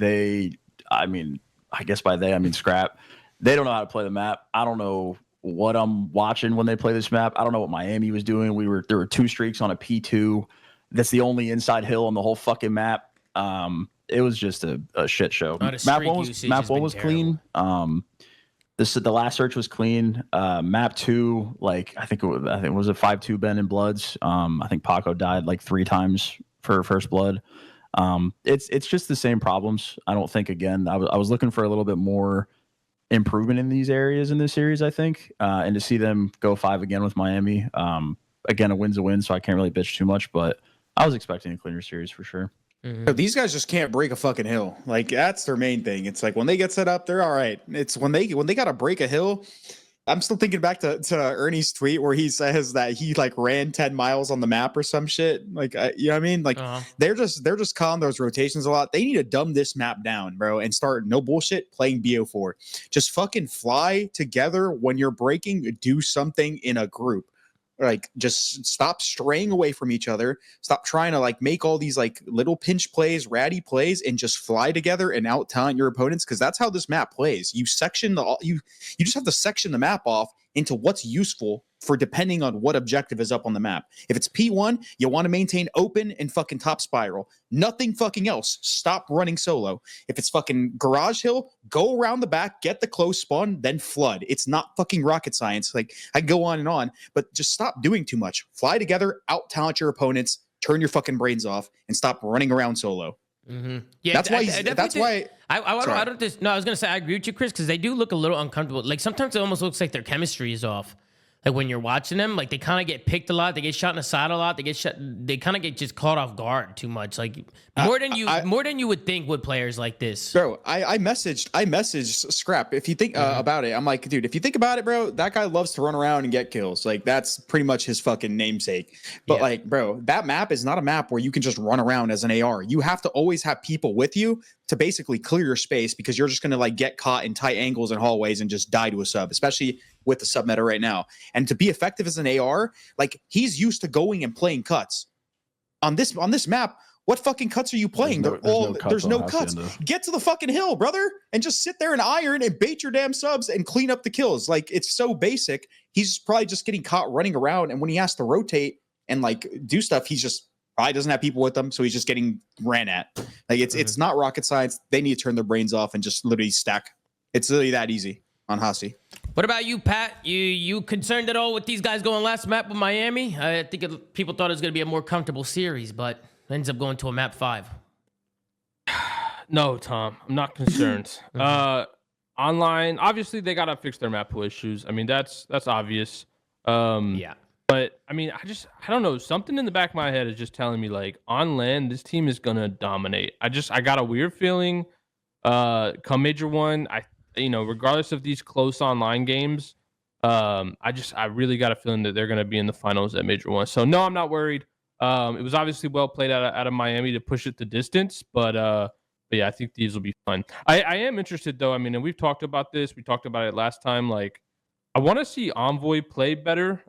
I guess by they, I mean Scrap. They don't know how to play the map. I don't know what I'm watching when they play this map. I don't know what Miami was doing. There were 2 streaks on a P2. That's the only inside hill on the whole fucking map. It was just a shit show. Map 1 was clean. The last search was clean. Map 2, like I think it was a 5-2 Ben in Bloods. I think Paco died like 3 times for first blood. It's just the same problems. I don't think, again, I was looking for a little bit more improvement in these areas in this series, I think, and to see them go 5 again with Miami. Again, a win's a win, so I can't really bitch too much, but I was expecting a cleaner series for sure. So these guys just can't break a fucking hill. Like that's their main thing. It's like when they get set up, they're all right. It's when they gotta break a hill. I'm still thinking back to Ernie's tweet where he says that he like ran 10 miles on the map or some shit. Like, you know what I mean? Like they're just calling those rotations a lot. They need to dumb this map down, bro, and start no bullshit playing BO4. Just fucking fly together when you're breaking. Do something in a group. Like just stop straying away from each other. Stop trying to like make all these like little pinch plays, ratty plays, and just fly together and out talent your opponents. Because that's how this map plays. You section you just have to section the map off into what's useful for depending on what objective is up on the map. If it's P1, you want to maintain open and fucking top spiral. Nothing fucking else. Stop running solo. If it's fucking garage hill, go around the back, get the close spawn, then flood. It's not fucking rocket science. Like I go on and on, but just stop doing too much. Fly together, out talent your opponents, turn your fucking brains off, and stop running around solo. Yeah, that's why. I don't just no. I was gonna say I agree with you, Chris, because they do look a little uncomfortable. Like sometimes it almost looks like their chemistry is off. Like when you're watching them, like they kind of get picked a lot. They get shot in the side a lot. They kind of get just caught off guard too much. Like more than you would think with players like this. Bro, I messaged Scrap. If you think about it, I'm like, dude, if you think about it, bro, that guy loves to run around and get kills. Like that's pretty much his fucking namesake. But like, bro, that map is not a map where you can just run around as an AR. You have to always have people with you to basically clear your space because you're just gonna like get caught in tight angles and hallways and just die to a sub, especially with the sub meta right now. And to be effective as an AR, like he's used to going and playing cuts. On this map, what fucking cuts are you playing? There's no cuts. Get to the fucking hill, brother, and just sit there and iron and bait your damn subs and clean up the kills. Like it's so basic. He's probably just getting caught running around, and when he has to rotate and like do stuff, he's just probably doesn't have people with him, so he's just getting ran at. Like it's not rocket science. They need to turn their brains off and just literally stack. It's literally that easy on Hasi. What about you, Pat? You concerned at all with these guys going last map with Miami? I think people thought it was going to be a more comfortable series, but ends up going to a map 5. No, Tom, I'm not concerned. Online, obviously they got to fix their map pool issues. I mean, that's obvious. Yeah. But I mean, I don't know. Something in the back of my head is just telling me like on land, this team is gonna dominate. I got a weird feeling. Come Major 1, regardless of these close online games, I really got a feeling that they're gonna be in the finals at Major 1. So no, I'm not worried. It was obviously well played out of Miami to push it the distance, but yeah, I think these will be fun. I am interested though. I mean, and we've talked about this. We talked about it last time. Like, I want to see Envoy play better.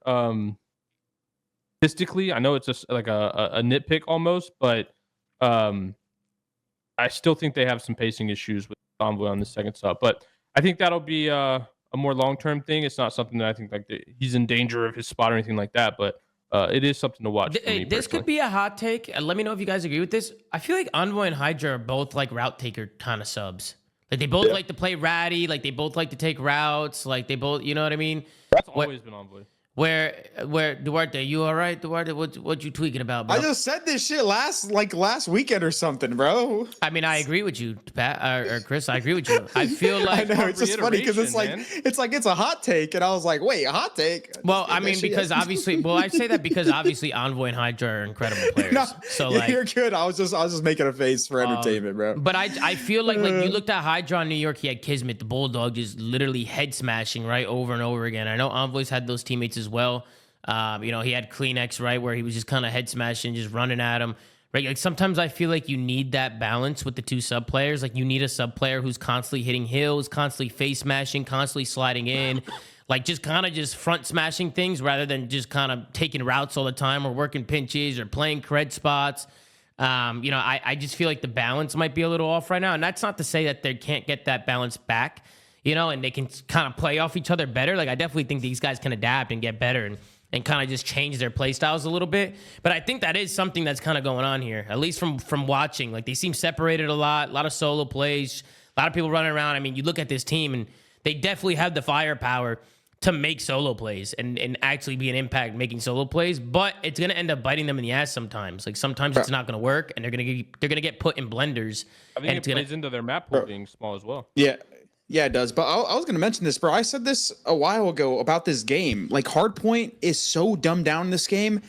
Statistically, I know it's just like a nitpick almost, but I still think they have some pacing issues with Envoy on the second sub. But I think that'll be a more long-term thing. It's not something that I think like he's in danger of his spot or anything like that, but it is something to watch. This could be a hot take. Let me know if you guys agree with this. I feel like Envoy and Hydra are both like route taker kind of subs. Like they both like to play ratty. Like they both like to take routes. Like they both, you know what I mean? That's always been Envoy. Where Duarte, you all right, Duarte? What you tweaking about, bro? I just said this shit last weekend or something, bro. I mean, I agree with you, Pat or Chris. I agree with you. I feel like I know it's just funny because it's a hot take, and I was like, wait, a hot take? Well, I mean, because obviously, I say that because obviously Envoy and Hydra are incredible players. No, so like, you're good. I was just making a face for entertainment, bro. But I feel like you looked at Hydra in New York. He had Kismet, the Bulldog, just literally head smashing right over and over again. I know Envoy's had those teammates as well. He had Kleenex, right, where he was just kind of head smashing, just running at him. Right, like sometimes I feel like you need that balance with the two sub players. Like you need a sub player who's constantly hitting hills, constantly face smashing, constantly sliding in, like just kind of just front smashing things rather than just kind of taking routes all the time or working pinches or playing cred spots. I just feel like the balance might be a little off right now, and that's not to say that they can't get that balance back. And they can kind of play off each other better. Like, I definitely think these guys can adapt and get better and kind of just change their play styles a little bit. But I think that is something that's kind of going on here, at least from watching. Like, they seem separated a lot of solo plays, a lot of people running around. I mean, you look at this team, and they definitely have the firepower to make solo plays and actually be an impact making solo plays. But it's going to end up biting them in the ass sometimes. Like, sometimes it's not going to work, and they're going to get put in blenders. I think it plays into their map pool being small as well. Yeah, it does. But I was going to mention this, bro. I said this a while ago about this game. Like, Hardpoint is so dumbed down in this game.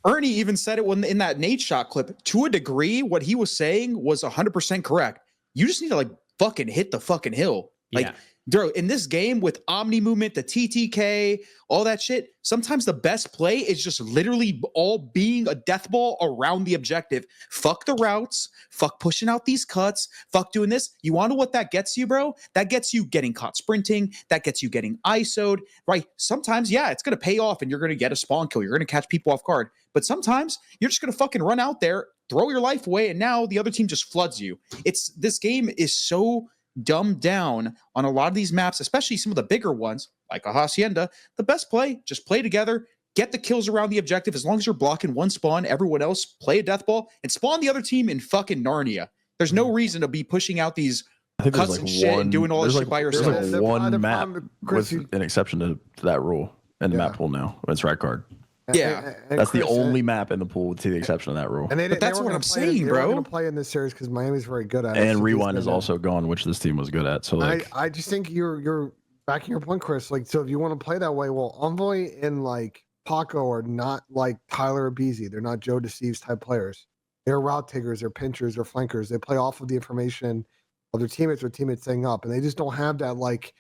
Ernie even said it when in that Nate shot clip. To a degree, what he was saying was 100% correct. You just need to like fucking hit the fucking hill. Like, bro, in this game with Omni movement, the TTK, all that shit, sometimes the best play is just literally all being a death ball around the objective. Fuck the routes. Fuck pushing out these cuts. Fuck doing this. You want to know what that gets you, bro? That gets you getting caught sprinting. That gets you getting ISO'd, right? Sometimes, yeah, it's going to pay off and you're going to get a spawn kill. You're going to catch people off guard. But sometimes you're just going to fucking run out there, throw your life away, and now the other team just floods you. This game is so dumbed down on a lot of these maps, especially some of the bigger ones like a Hacienda. The best play, just play together, get the kills around the objective. As long as you're blocking one spawn, everyone else play a death ball and spawn the other team in fucking Narnia. There's no reason to be pushing out these cuts and shit and doing all this shit by yourself. There's like one map with an exception to that rule in the map pool now. It's red card. Yeah, and that's Chris, the only map in the pool to the exception of that rule. And but that's what I'm saying, bro. They're going to play in this series because Miami's very good at it. And Rewind is also gone, which this team was good at. So like, I just think you're backing your point, Chris. Like, so if you want to play that way, well, Envoy and like Paco are not like Tyler or Beezy. They're not Joe Deceives type players. They're route takers, they're pinchers, they're flankers. They play off of the information of their teammates or teammates setting up, and they just don't have that like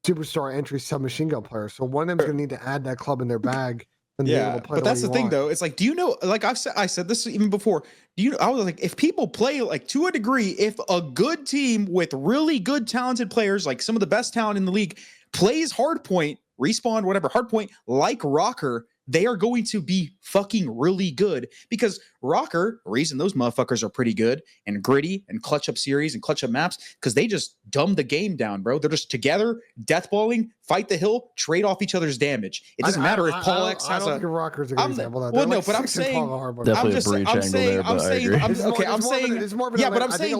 superstar entry submachine gun player. So one of them's going to need to add that club in their bag. Yeah, but that's the thing, though. It's like, do you know? Like I said this even before. Do you? I was like, if people play like to a degree, if a good team with really good talented players, like some of the best talent in the league, plays hardpoint, respawn, whatever hardpoint, like Rocker, they are going to be fucking really good because Rocker, the reason those motherfuckers are pretty good and gritty and clutch up series and clutch up maps, because they just dumb the game down, bro. They're just together, deathballing, fight the hill, trade off each other's damage. It doesn't matter if Paul X has a. Rocker's a good example. Well, no, but I'm saying. Definitely a breach angle there, but I agree.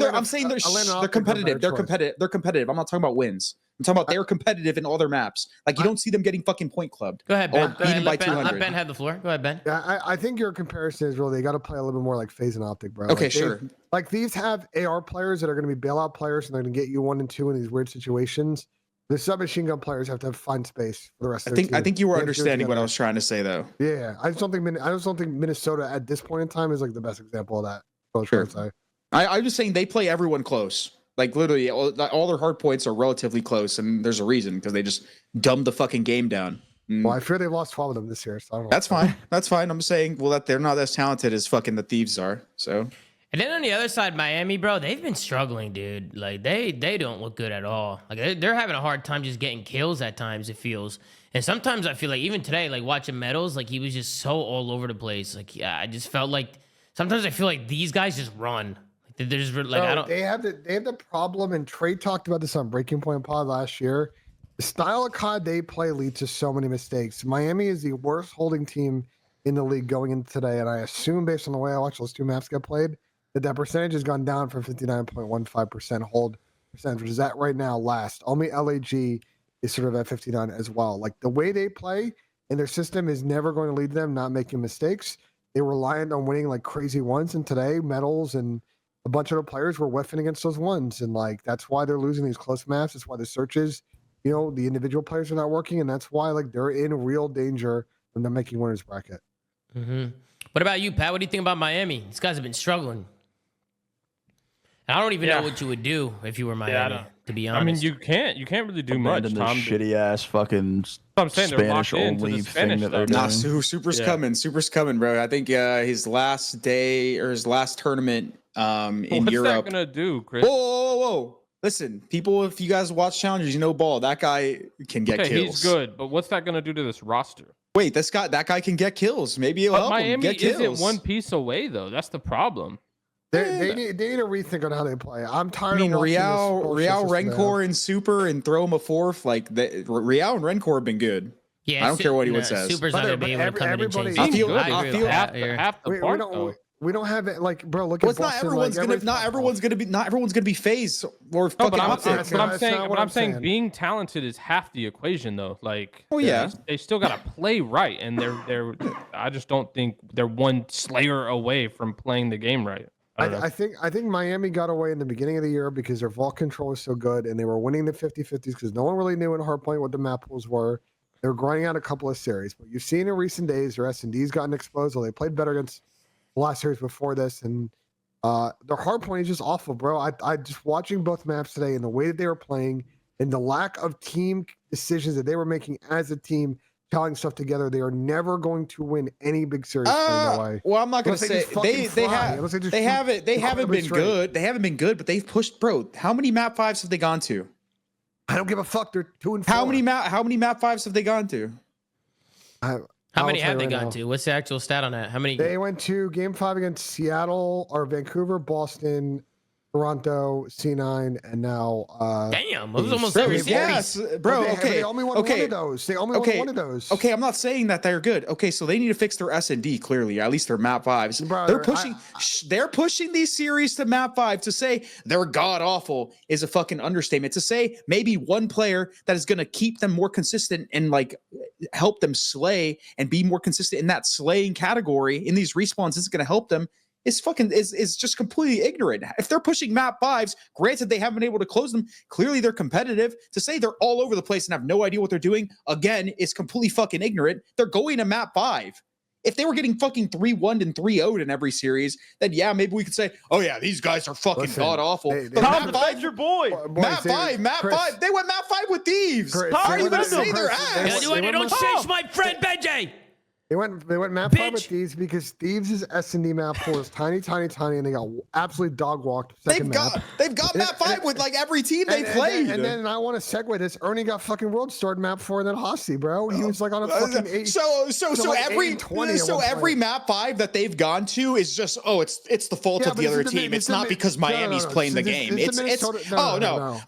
I'm saying they're competitive. They're competitive. They're competitive. I'm not talking about wins. I'm talking about they're competitive in other maps. Like you don't see them getting fucking point clubbed. Go ahead, Ben. Or beaten by 200. Let Ben have the floor. Go ahead, Ben. Yeah, I think your comparison is really they got to play a little bit more like FaZe and Optic, bro. Okay, like sure. Like these have AR players that are going to be bailout players, and they're going to get you 1 and 2 in these weird situations. The submachine gun players have to find space for the rest of the team. I think you were understanding what I was trying to say, though. Yeah, I just don't think Minnesota at this point in time is like the best example of that. Sure. I'm just saying they play everyone close. Like literally, all their hard points are relatively close, and there's a reason because they just dumbed the fucking game down. Well, I fear they've lost 12 of them this year. So I don't know. That's fine. That's fine. I'm saying, well, that they're not as talented as fucking the Thieves are. So. And then on the other side, Miami, bro, they've been struggling, dude. Like they don't look good at all. Like they're having a hard time just getting kills at times. It feels, and sometimes I feel like even today, like watching Metals, like he was just so all over the place. Like yeah, I just felt like sometimes I feel like these guys just run. Like they're just like I don't. They have the problem, and Trey talked about this on Breaking Point Pod last year. The style of COD they play leads to so many mistakes. Miami is the worst holding team in the league going into today, and I assume based on the way I watched those two maps get played, that percentage has gone down from 59.15% hold percentage, which is at right now last. Only LAG is sort of at 59 as well. Like the way they play and their system is never going to lead to them not making mistakes. They reliant on winning like crazy ones, and today Metals and a bunch of other players were whiffing against those ones, and like that's why they're losing these close maps. That's why the searches, the individual players are not working, and that's why like they're in real danger when they're making winners bracket. Mm-hmm. What about you, Pat? What do you think about Miami? These guys have been struggling. I don't even know what you would do if you were Miami, to be honest. I mean, you can't really do much. Tom, shitty ass fucking Spanish only thing that they're doing. Nah, Super's coming. Super's coming, bro. I think his last day or his last tournament in Europe. What's that gonna do, Chris? Whoa. Listen, people, if you guys watch challengers, you know Ball. That guy can get kills. He's good, but what's that gonna do to this roster? Wait, that guy can get kills. Maybe he'll help him get kills. Miami isn't one piece away though. That's the problem. They need to rethink on how they play. I'm tired. I mean, Real, Rencor, and Super, and throw him a fourth. Like Real and Rencor have been good. Yeah, I don't care what anyone says. Super's not gonna be able to come in and change. I feel half the part though. We don't have it. Like, bro, look at Boston. Not everyone's gonna be FaZe or fucking Optic. But I'm saying being talented is half the equation though. Like, they still gotta play right, and they're. I just don't think they're one Slayer away from playing the game right. I think Miami got away in the beginning of the year because their vault control was so good, and they were winning the 50-50s because no one really knew in Hardpoint what the map pools were. They're grinding out a couple of series, but you've seen in recent days their S&D's gotten exposed. Or they played better against the last series before this, and their hard point is just awful, bro. I just watching both maps today and the way that they were playing and the lack of team decisions that they were making as a team, telling stuff together. They are never going to win any big series playing that way. Well, I'm not going to say they haven't been good. They haven't been good, but they've pushed. Bro, how many map 5s have they gone to? I don't give a fuck. They're 2 and 4. How many map 5s have they gone to? How many have they gone to? What's the actual stat on that? How many? They went to Game 5 against Seattle or Vancouver, Boston, Toronto, C9, and now. Damn, it was almost every series. Yes, bro. They only won one of those. They only won one of those. Okay, I'm not saying that they're good. Okay, so they need to fix their S&D clearly, at least their map 5s. Bro, they're pushing these series to map 5. To say they're god awful is a fucking understatement. To say maybe one player that is going to keep them more consistent and like help them slay and be more consistent in that slaying category in these respawns is going to help them. Is just completely ignorant. If they're pushing map 5s, granted they haven't been able to close them, clearly they're competitive. To say they're all over the place and have no idea what they're doing, again, is completely fucking ignorant. They're going to map 5. If they were getting fucking 3-1 and 3-0'd in every series, then yeah, maybe we could say, oh yeah, these guys are fucking god awful. But Tom, defend your boy. Map 5, they went map 5 with Thieves. How are you gonna say they're ass? Don't change my friend Benjay. They went map 5 with Thieves because Thieves' S&D map 4 is tiny, and they got absolutely dog walked. They've got map 5 with like every team they played. And then I want to segue this. Ernie got fucking world starred map 4 and then Hossie, bro. He was like on a fucking 8. So every map 5 that they've gone to is just it's the fault of the other team. It's not because Miami's playing the game.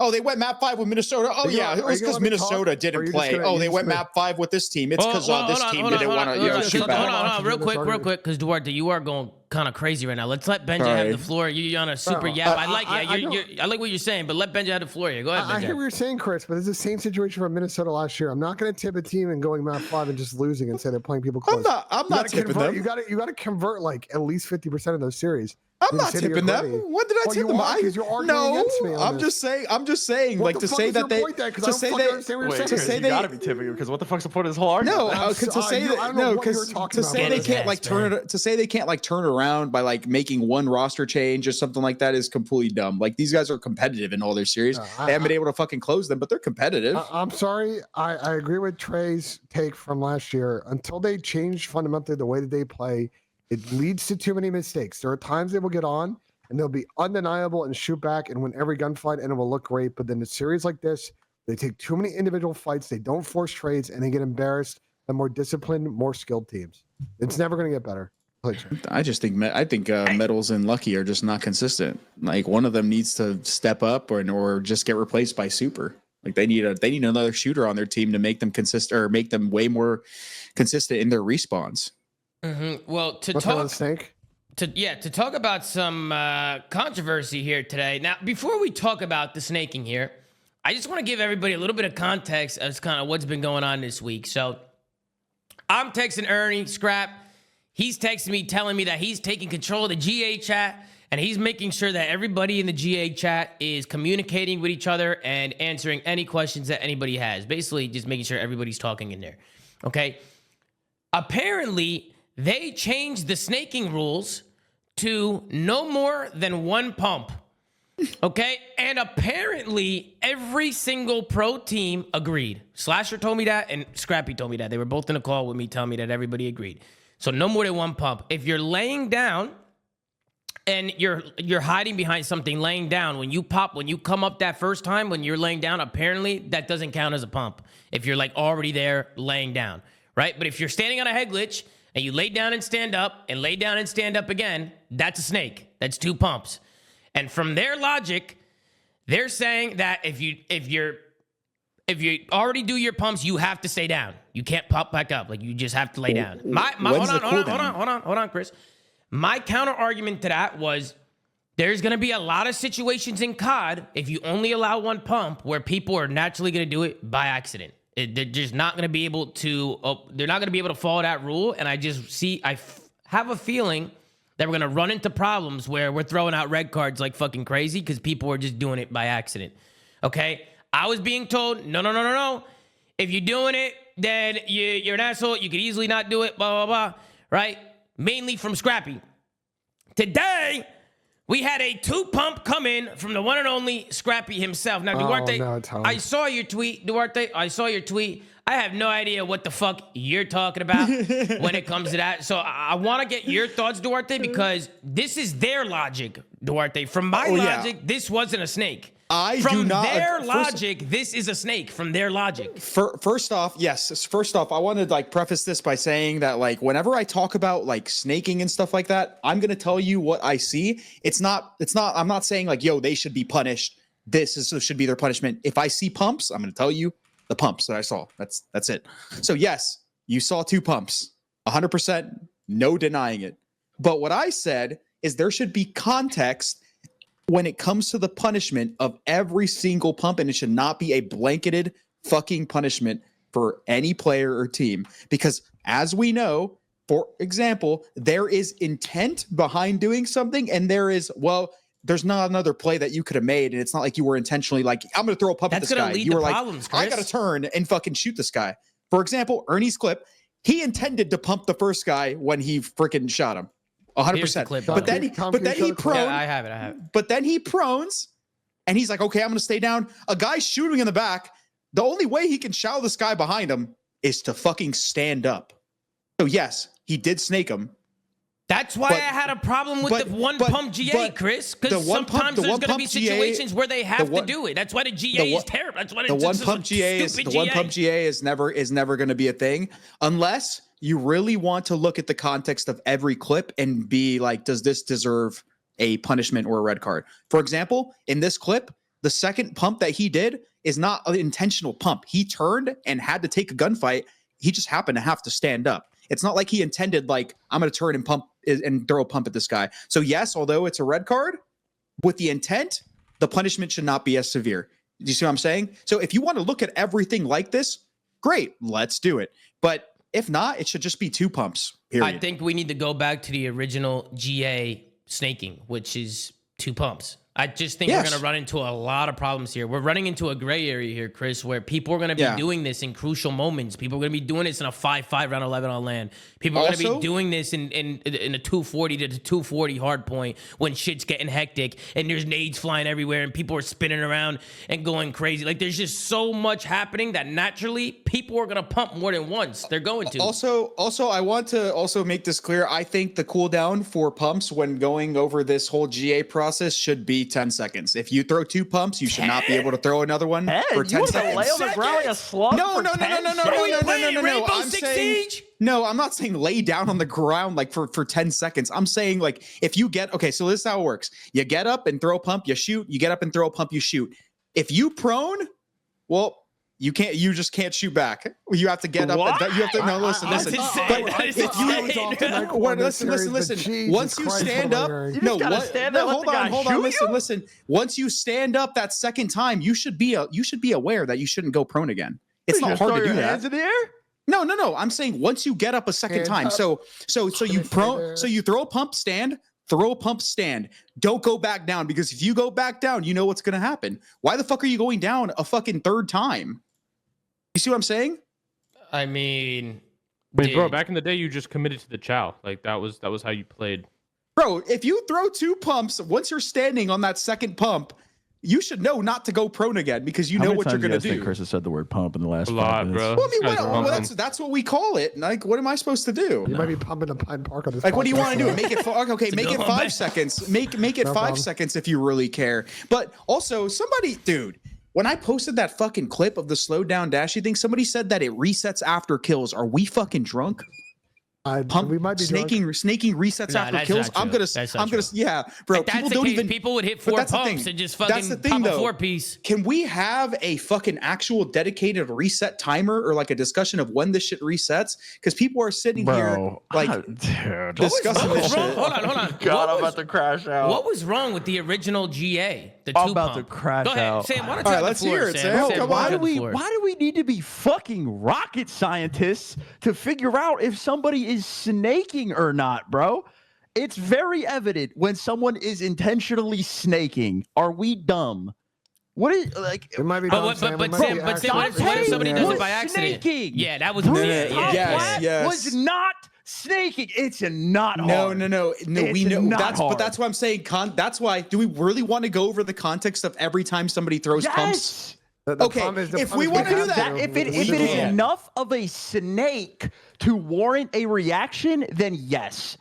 Oh, they went map 5 with Minnesota. Oh yeah, it was because Minnesota didn't play. Oh, they went map 5 with this team. It's because this team didn't want to. Hold on, real quick, because Duarte, you are going kind of crazy right now. Let's let Benji have the floor. You're on a super yap. I like what you're saying, but let Benji have the floor here. Go ahead, Benji. I hear what you're saying, Chris, but it's the same situation from Minnesota last year. I'm not going to tip a team and going map 5 and just losing and say they're playing people close. I'm not tipping them. You got to convert like at least 50% of those series. I'm not tipping them. What did I tip them? I'm just saying, like to say that they gotta be tipping because what the fuck's the point of this whole argument? To say they can't turn around by like making one roster change or something like that is completely dumb. Like these guys are competitive in all their series. They haven't been able to fucking close them, but they're competitive. I'm sorry. I agree with Trey's take from last year. Until they change fundamentally the way that they play, it leads to too many mistakes. There are times they will get on and they'll be undeniable and shoot back and win every gunfight and it will look great. But then a series like this, they take too many individual fights. They don't force trades and they get embarrassed by more disciplined, more skilled teams. It's never going to get better. I think Metals and Lucky are just not consistent. Like one of them needs to step up or just get replaced by Super. Like they need another shooter on their team to make them consistent or make them way more consistent in their respawns. Mm-hmm. Well, to talk about some controversy here today. Now, before we talk about the snaking here, I just want to give everybody a little bit of context as kind of what's been going on this week. So I'm texting Ernie Scrap. He's texting me telling me that he's taking control of the GA chat and he's making sure that everybody in the GA chat is communicating with each other and answering any questions that anybody has. Basically, just making sure everybody's talking in there. Okay? Apparently, they changed the snaking rules to no more than one pump. Okay? And apparently, every single pro team agreed. Slasher told me that, and Scrappy told me that. They were both in a call with me telling me that everybody agreed. So no more than one pump. If you're laying down and you're hiding behind something laying down, when you come up that first time, when you're laying down, apparently that doesn't count as a pump. If you're like already there laying down, right? But if you're standing on a head glitch, and you lay down and stand up, and lay down and stand up again, that's a snake. That's 2 pumps. And from their logic, they're saying that if you already do your pumps, you have to stay down. You can't pop back up. Like you just have to lay down. Hold on, Chris. My counter argument to that was there's going to be a lot of situations in COD if you only allow one pump where people are naturally going to do it by accident. They're just not going to be able to. They're not going to be able to follow that rule. And I have a feeling that we're going to run into problems where we're throwing out red cards like fucking crazy because people are just doing it by accident. Okay, I was being told no. If you're doing it, then you're an asshole. You could easily not do it, blah, blah, blah, right? Mainly from Scrappy. Today, we had a 2-pump come in from the one and only Scrappy himself. Now, Duarte, no, Tom. I saw your tweet, Duarte. I saw your tweet. I have no idea what the fuck you're talking about when it comes to that. So I want to get your thoughts, Duarte, because this is their logic, Duarte. From my logic, this wasn't a snake. From their logic, this is a snake. From their logic. First off, yes. First off, I want to like preface this by saying that like whenever I talk about like snaking and stuff like that, I'm gonna tell you what I see. It's not. I'm not saying like, yo, they should be punished. This should be their punishment. If I see pumps, I'm gonna tell you the pumps that I saw. That's it. So yes, you saw 2 pumps. 100%, no denying it. But what I said is there should be context when it comes to the punishment of every single pump, and it should not be a blanketed fucking punishment for any player or team. Because as we know, for example, there is intent behind doing something, and there's not another play that you could have made, and it's not like you were intentionally like, I'm going to throw a pump at this guy. You were like, I got to turn and fucking shoot this guy. For example, Ernie's clip, he intended to pump the first guy when he freaking shot him. 100%. But then he prone. Yeah, I have it. But then he prones, and he's like, okay, I'm going to stay down. A guy shooting in the back. The only way he can shadow this guy behind him is to fucking stand up. So yes, he did snake him. That's why I had a problem with the one pump GA, Chris. Because sometimes there's going to be situations where they have to do it. That's why the GA is terrible. That's why the one pump GA is never going to be a thing unless you really want to look at the context of every clip and be like, does this deserve a punishment or a red card? For example, in this clip, the second pump that he did is not an intentional pump. He turned and had to take a gunfight. He just happened to have to stand up. It's not like he intended, like, I'm going to turn and pump and throw a pump at this guy. So yes, although it's a red card, with the intent, the punishment should not be as severe. Do you see what I'm saying? So if you want to look at everything like this, great, let's do it. But if not, it should just be 2 pumps, period. I think we need to go back to the original GA snaking, which is 2 pumps. I just think we're going to run into a lot of problems here. We're running into a gray area here, Chris, where people are going to be doing this in crucial moments. People are going to be doing this in a 5-5 round 11 on land. People are going to be doing this in a 240 to 240 hard point when shit's getting hectic and there's nades flying everywhere and people are spinning around and going crazy. Like, there's just so much happening that naturally people are going to pump more than once. They're going to. Also, I want to also make this clear. I think the cooldown for pumps when going over this whole GA process should be 10 seconds. If you throw 2 pumps, you should not be able to throw another one for 10 seconds. Lay on the ground like a slug. No. I'm not saying lay down on the ground like for 10 seconds. I'm saying like if you get so this is how it works. You get up and throw a pump, you shoot. You get up and throw a pump, you shoot. If you prone, well, you just can't shoot back. You have to get up. You have to listen. Listen. Once you stand up, hold on. Listen. Once you stand up that second time, you should be aware that you shouldn't go prone again. It's not hard to do that. Hands in the air? No. I'm saying once you get up a second time. So you prone. So you throw a pump, stand. Throw a pump, stand. Don't go back down, because if you go back down, you know what's going to happen. Why the fuck are you going down a fucking third time? You see what I'm saying? I mean, bro, back in the day, you just committed to the chow. Like that was how you played. Bro, if you throw 2 pumps, once you're standing on that second pump, you should know not to go prone again, because you know what you're going to do. Think Chris has said the word pump in the last 5 minutes? Bro. Well, I mean, that's what we call it. Like, what am I supposed to do? You might be pumping a Pine Park on this. Like, what do you want to do? Make it make it 5 seconds. Make it 5 seconds if you really care. But also, dude, when I posted that fucking clip of the slow down dashy thing, somebody said that it resets after kills. Are we fucking drunk? We might be snaking resets after kills. I'm gonna bro. If that's the case, people would hit 4 pumps and just fucking pop a 4-piece. Can we have a fucking actual dedicated reset timer or like a discussion of when this shit resets? Because people are sitting here like discussing this shit. Hold on. God, I'm about to crash out. What was wrong with the original GA? I'm about to crash out. Go ahead, Sam. Why don't you have the floor, Sam? Why do we need to be fucking rocket scientists to figure out if somebody is snaking or not, bro? It's very evident when someone is intentionally snaking. Are we dumb? What is like? It might be But done, what, Sam. but, It but might Sam, be but Sam, what if accident. somebody Yeah. does it was by accident? snaking. Yeah, that was Bruce yeah. Top Yes, Flat yes. was not snaking. It's not No, hard. no. We It's know not that's hard. but that's what I'm saying. That's why. Do we really want to go over the context of every time somebody throws pumps? Yes. The Okay, problem is the if problem we is wanna do have that, to. If it We is can't. enough of a snake to warrant a reaction, then yes,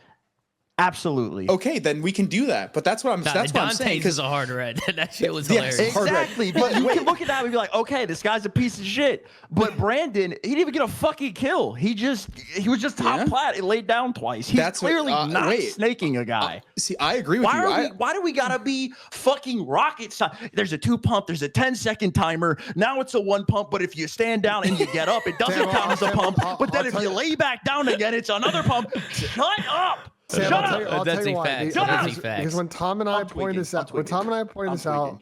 absolutely. Okay, then we can do that. But that's what I'm. Nah, that's the what I'm saying. Dante's is a hard red. That shit was Yes. hilarious. Hard red. Exactly, but you can look at that and be like, okay, this guy's a piece of shit. But Brandon, he didn't even get a fucking kill. He was just top Yeah. plat and laid down twice. He's That's what- clearly not wait. snaking a guy. See, I agree with you. Why do we gotta be fucking rocket science? There's a 2 pump, there's a 10-second timer. Now it's a 1 pump, but if you stand down and you get up, it doesn't Sam, count as a Sam, pump. I'll But then if tell you you- lay back down again, it's another pump. Shut up. Sam, Shut I'll tell you- up. I'll That's tell you a why. fact. Because- Shut up. Because when Tom and I I'm pointed this tweaking. out, when Tom and I pointed I'm this out tweaking.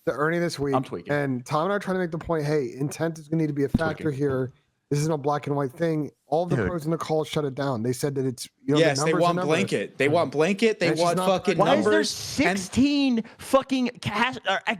to Ernie this week, I'm tweaking. and Tom and I are trying to make the point, hey, intent is going to need to be a factor here. This isn't a black and white thing. All of the Dude. pros in the call shut it down. They said that it's Yes, the they numbers are want numbers. blanket. They want blanket. They That's just want not fucking practical. Why is there numbers. 16 fucking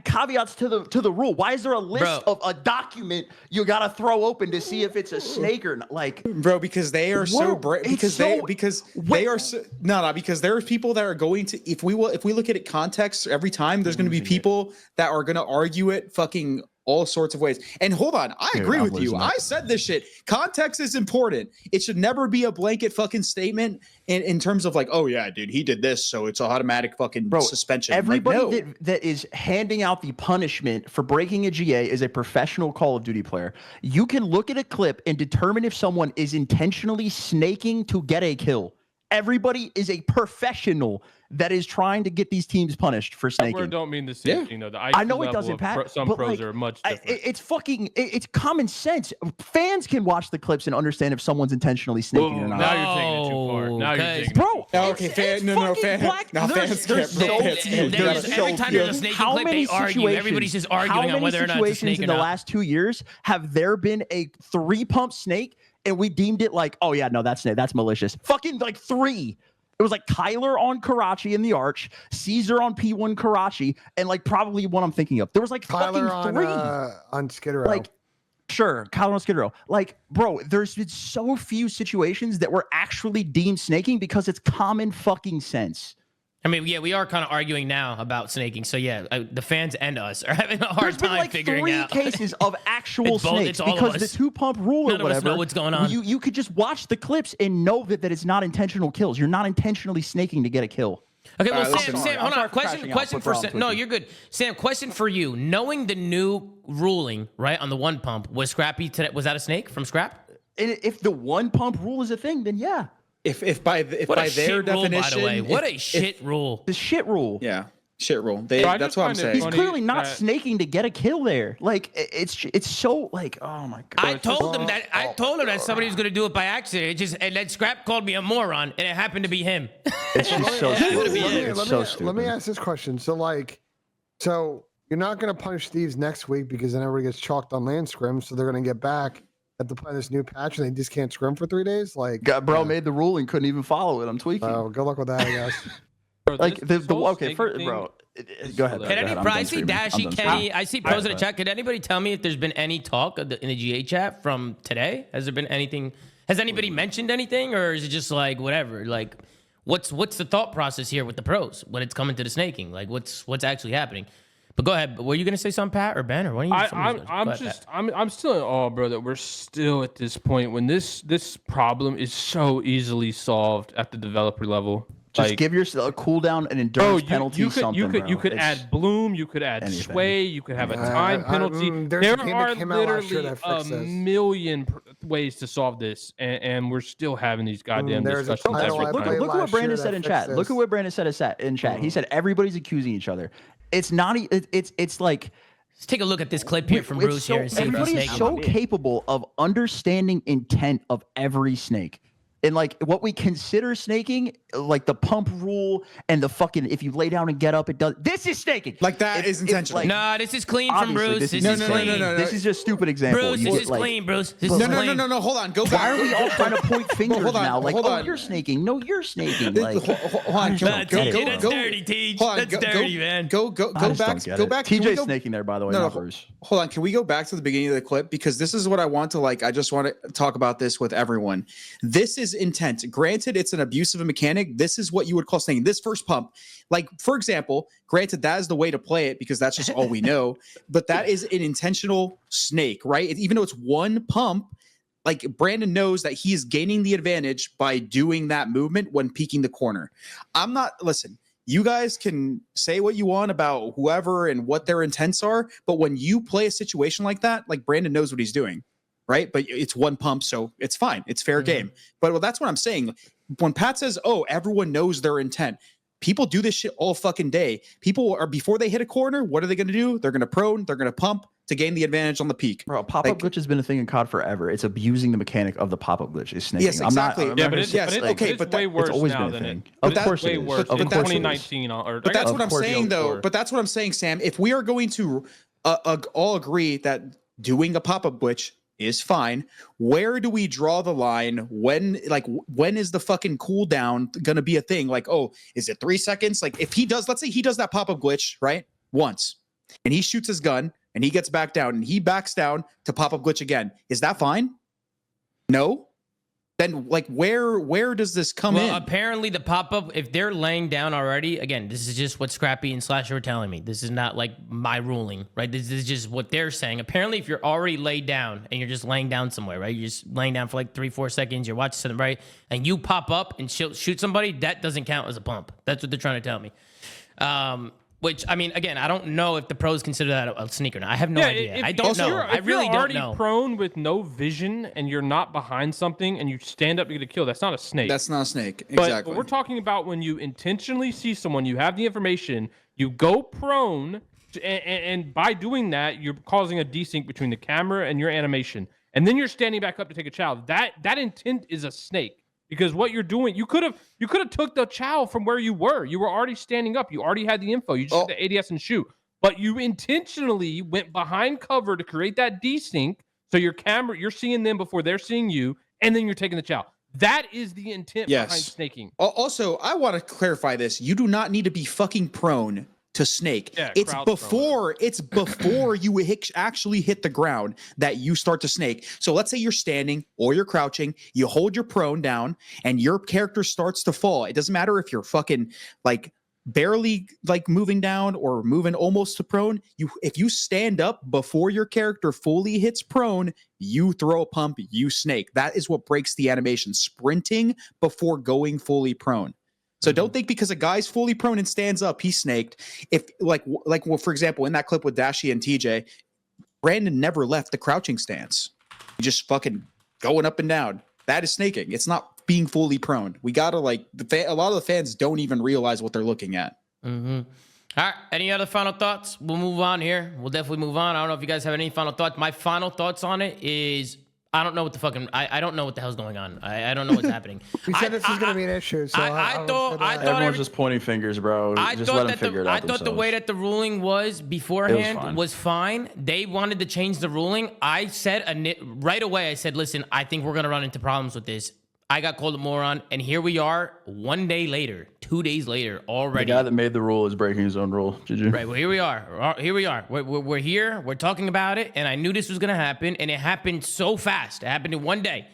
caveats to the rule? Why is there a list Bro. of a document you gotta throw open to see if it's a snake or not? Like, Bro, because they are so What? brave. It's Because so- they are so no, because there are people that are going to if we look at it context every time, there's going to be people that are going to argue it fucking all sorts of ways. And hold on, I Dude, agree I'm with you. losing it. I said this shit. Context is important. It should never be a blanket fucking statement in terms of like, oh yeah, dude, he did this, so it's automatic fucking bro, suspension. Like, everybody no. that is handing out the punishment for breaking a GA is a professional Call of Duty player. You can look at a clip and determine if someone is intentionally snaking to get a kill. Everybody is a professional that is trying to get these teams punished for I snaking. don't mean the same Yeah. thing though. The I know IQ it level doesn't, of Pat. some but pros like, are much different. it's common sense. Fans can watch the clips and understand if someone's intentionally snaking or not. Now you're taking it too far. Now you're because- taking it. Bro, No, okay, it's no, fucking fan. black. No, There's fans there's can't- so fans few. can't. There's There's every so time few. there's a snaking How clip, many they argue. situations- Everybody's just how arguing on many whether or not it's a situations snake or in the not. last 2 years have there been a 3-pump snake and we deemed it like, oh yeah, no, that's malicious. Fucking like 3. It was like Kyler on Karachi in the Arch, Caesar on P1 Karachi, and like probably one I'm thinking of. There was like Tyler fucking 3. on Skid Row. Like, sure, Kyler on Skid Row. Like, bro, there's been so few situations that were actually deemed snaking because it's common fucking sense. I mean, yeah, we are kind of arguing now about snaking. So yeah, the fans and us are having a hard There's been time like figuring 3 out. cases of actual It's both- snakes it's all of because us. the 2-pump rule None or of us whatever. know what's going on. You could just watch the clips and know that it's not intentional kills. You're not intentionally snaking to get a kill. Okay, well, All right, Sam, listen. Sam, hold I'm on. sorry for crashing Question out, for but Sam. No, you're good. Sam, question for you. Knowing the new ruling, right, on the 1 pump, was Scrappy today? Was that a snake from Scrap? And if the 1-pump rule is a thing, then yeah, If by What a their shit rule, definition, by the way. What if- a shit rule. the shit rule. Yeah, shit rule. I That's just what I'm find it saying. He's funny clearly not that- snaking to get a kill there. Like it's so like, oh my god. I told him that somebody was going to do it by accident. And then Scrap called me a moron, and it happened to be him. It's just so That's what stupid. it is. It's let so me stupid. ask this question. So you're not going to punish Thieves next week because then everybody gets chalked on land scrim, so they're going to get back at the play this new patch and they just can't scrim for 3 days. Like, Bro made the rule and couldn't even follow it. I'm tweaking. good luck with that, I guess. Bro, Like this the whole okay, snaking first, thing- bro. Go ahead. Can Can go any ahead. I'm I done see screaming. I'm Dashy, done Kenny, I see pros in the Alright. chat. Could anybody tell me if there's been any talk in the GA chat from today? Has there been anything? Has anybody mentioned anything, or is it just like whatever? Like, what's the thought process here with the pros when it's coming to the snaking? Like, what's actually happening? But go ahead. Were you gonna say something, Pat or Ben, or one of you? I'm still in awe, bro, that we're still at this point when this problem is so easily solved at the developer level. Just Like, give yourself a cooldown and bro, endurance penalty. you could something, bro. you could It's- add bloom, you could add anything. sway, you could have a time penalty. there's a There game that are came out last year literally that a fixed this. million ways to solve this, and we're still having these goddamn There's a discussions title every I time. played Look at what last Brandon year said that in chat. fixed Look at this. what Brandon said in chat. He said everybody's accusing each other. It's not. It's like Let's take a look at this clip here from it's Bruce so, here and see if he's everybody is snaking. so capable of understanding intent of every snake, and like what we consider snaking like the pump rule and the fucking if you lay down and get up, it does. This is snaking. Like that is intentional. Nah, this is clean from Obviously, Bruce. this This is is clean. clean. No. This is just a stupid example. Bruce, You this get, is like, clean, Bruce. This No, is no, clean. no. Hold on. Go Why back. are we all trying to point fingers hold on, now? Like, hold oh, on. you're snaking. No, you're snaking. Like, Hold on. That's dirty, Teej. That's dirty, man. Go I just back. don't get Go it. back. Can we TJ's go- snaking there, by the way, No, not no, Bruce. Hold on. Can we go back to the beginning of the clip? Because this is what I want to like. I just want to talk about this with everyone. This is intent. Granted, it's an abuse of a mechanic. This is what you would call snaking. This first pump, like, for example, granted, that is the way to play it because that's just all we know. But that is an intentional snake, right? Even though it's one pump, like Brandon knows that he is gaining the advantage by doing that movement when peeking the corner. Listen, you guys can say what you want about whoever and what their intents are, but when you play a situation like that, like Brandon knows what he's doing, right? But it's one pump, so it's fine. It's fair game. But well, that's what I'm saying. When Pat says, oh, everyone knows their intent, people do this shit all fucking day. People are, before they hit a corner, what are they going to do? They're going to prone, they're going to pump to gain the advantage on the peak. Bro, pop-up glitch has been a thing in COD forever. It's abusing the mechanic of the pop-up glitch. Is snaking. Yes, exactly. I'm not Yeah, gonna but say- it's, yes, okay, but way that- worse it's always now been a than thing. it. Of But course way it is. worse Of in course it is. 2019. Or But that's or what I'm 04. saying, though. But that's what I'm saying, Sam. If we are going to all agree that doing a pop-up glitch is fine, where do we draw the line? When is the fucking cooldown gonna be a thing? Like, oh, is it 3 seconds? Like, if he does, let's say he does that pop-up glitch, right? Once, and he shoots his gun and he gets back down and he backs down to pop-up glitch again. Is that fine? No? Then like where does this come in? Well, apparently the pop-up, if they're laying down already, again, this is just what Scrappy and Slasher were telling me. This is not like my ruling, right? This is just what they're saying. Apparently, if you're already laid down and you're just laying down somewhere, right? You're just laying down for like 3-4 seconds, you're watching something, right? And you pop up and shoot somebody, that doesn't count as a pump. That's what they're trying to tell me. Which, I mean, again, I don't know if the pros consider that a sneak or not. I have no idea. I don't know. I really you're don't already know. prone with no vision and you're not behind something and you stand up to get a kill, that's not a snake. That's not a snake. But Exactly. we're talking about when you intentionally see someone, you have the information, you go prone, and by doing that, you're causing a desync between the camera and your animation. And then you're standing back up to take a chow. That intent is a snake. Because what you're doing, you could have took the chow from where you were. You were already standing up. You already had the info. You just had the ADS and shoot. But you intentionally went behind cover to create that desync. So your camera, you're seeing them before they're seeing you, and then you're taking the chow. That is the intent behind snaking. Also, I want to clarify this. You do not need to be fucking prone to snake. Yeah, it's crowd before you actually hit the ground that you start to snake. So let's say you're standing or you're crouching, you hold your prone down and your character starts to fall. It doesn't matter if you're fucking like barely like moving down or moving almost to prone. If you stand up before your character fully hits prone, you throw a pump, you snake. That is what breaks the animation. Sprinting before going fully prone. So don't think because a guy's fully prone and stands up, he's snaked. If well, for example, in that clip with Dashi and TJ, Brandon never left the crouching stance. He just fucking going up and down. That is snaking. It's not being fully prone. We gotta a lot of the fans don't even realize what they're looking at. Mm-hmm. All right. Any other final thoughts? We'll move on here. We'll definitely move on. I don't know if you guys have any final thoughts. My final thoughts on it is I don't know what the fucking I don't know what the hell's going on. I don't know what's happening. We said this was going to be an issue, so I thought Everyone's just pointing fingers, bro. Just let them figure it out I thought the way that the ruling was beforehand was fine. They wanted to change the ruling. I said right away, I said, listen, I think we're going to run into problems with this. I got called a moron, and here we are 1 day later, 2 days later already. The guy that made the rule is breaking his own rule. GG. Right, well, here we are. Here we are. We're here. We're talking about it, and I knew this was going to happen, and it happened so fast. It happened in 1 day.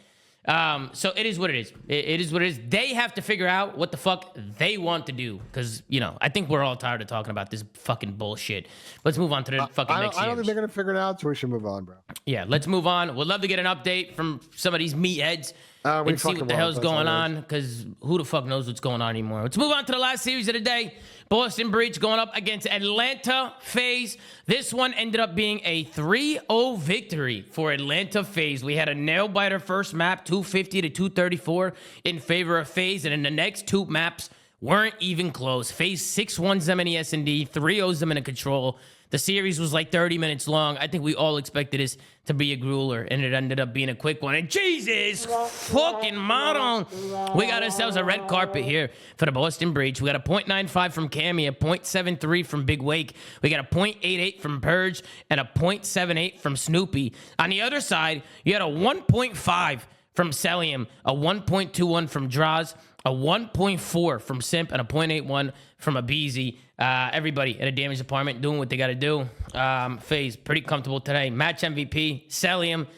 So it is what it is. It is what it is. They have to figure out what the fuck they want to do, because, I think we're all tired of talking about this fucking bullshit. Let's move on to the fucking next I don't think years. they're going to figure it out, so we should move on, bro. Yeah, let's move on. We'd love to get an update from some of these meatheads We and see what fucking the won't. hell's That's going all it on, because who the fuck knows what's going on anymore. Let's move on to the last series of the day. Boston Breach going up against Atlanta FaZe. This one ended up being a 3-0 victory for Atlanta FaZe. We had a nail-biter first map, 250 to 234 in favor of FaZe, and in the next two maps weren't even close. FaZe 6-1s them in the S&D, 3-0s them in the control. The series was like 30 minutes long. I think we all expected this to be a grueler, and it ended up being a quick one. And Jesus fucking model. We got ourselves a red carpet here for the Boston Breach. We got a .95 from Cammy, a .73 from Big Wake. We got a .88 from Purge, and a .78 from Snoopy. On the other side, you had a 1.5 from Celium, a 1.21 from Draws, a 1.4 from Simp, and a .81 from Abeezy. Everybody at a damaged apartment doing what they got to do. FaZe, pretty comfortable today. Match MVP, Celium.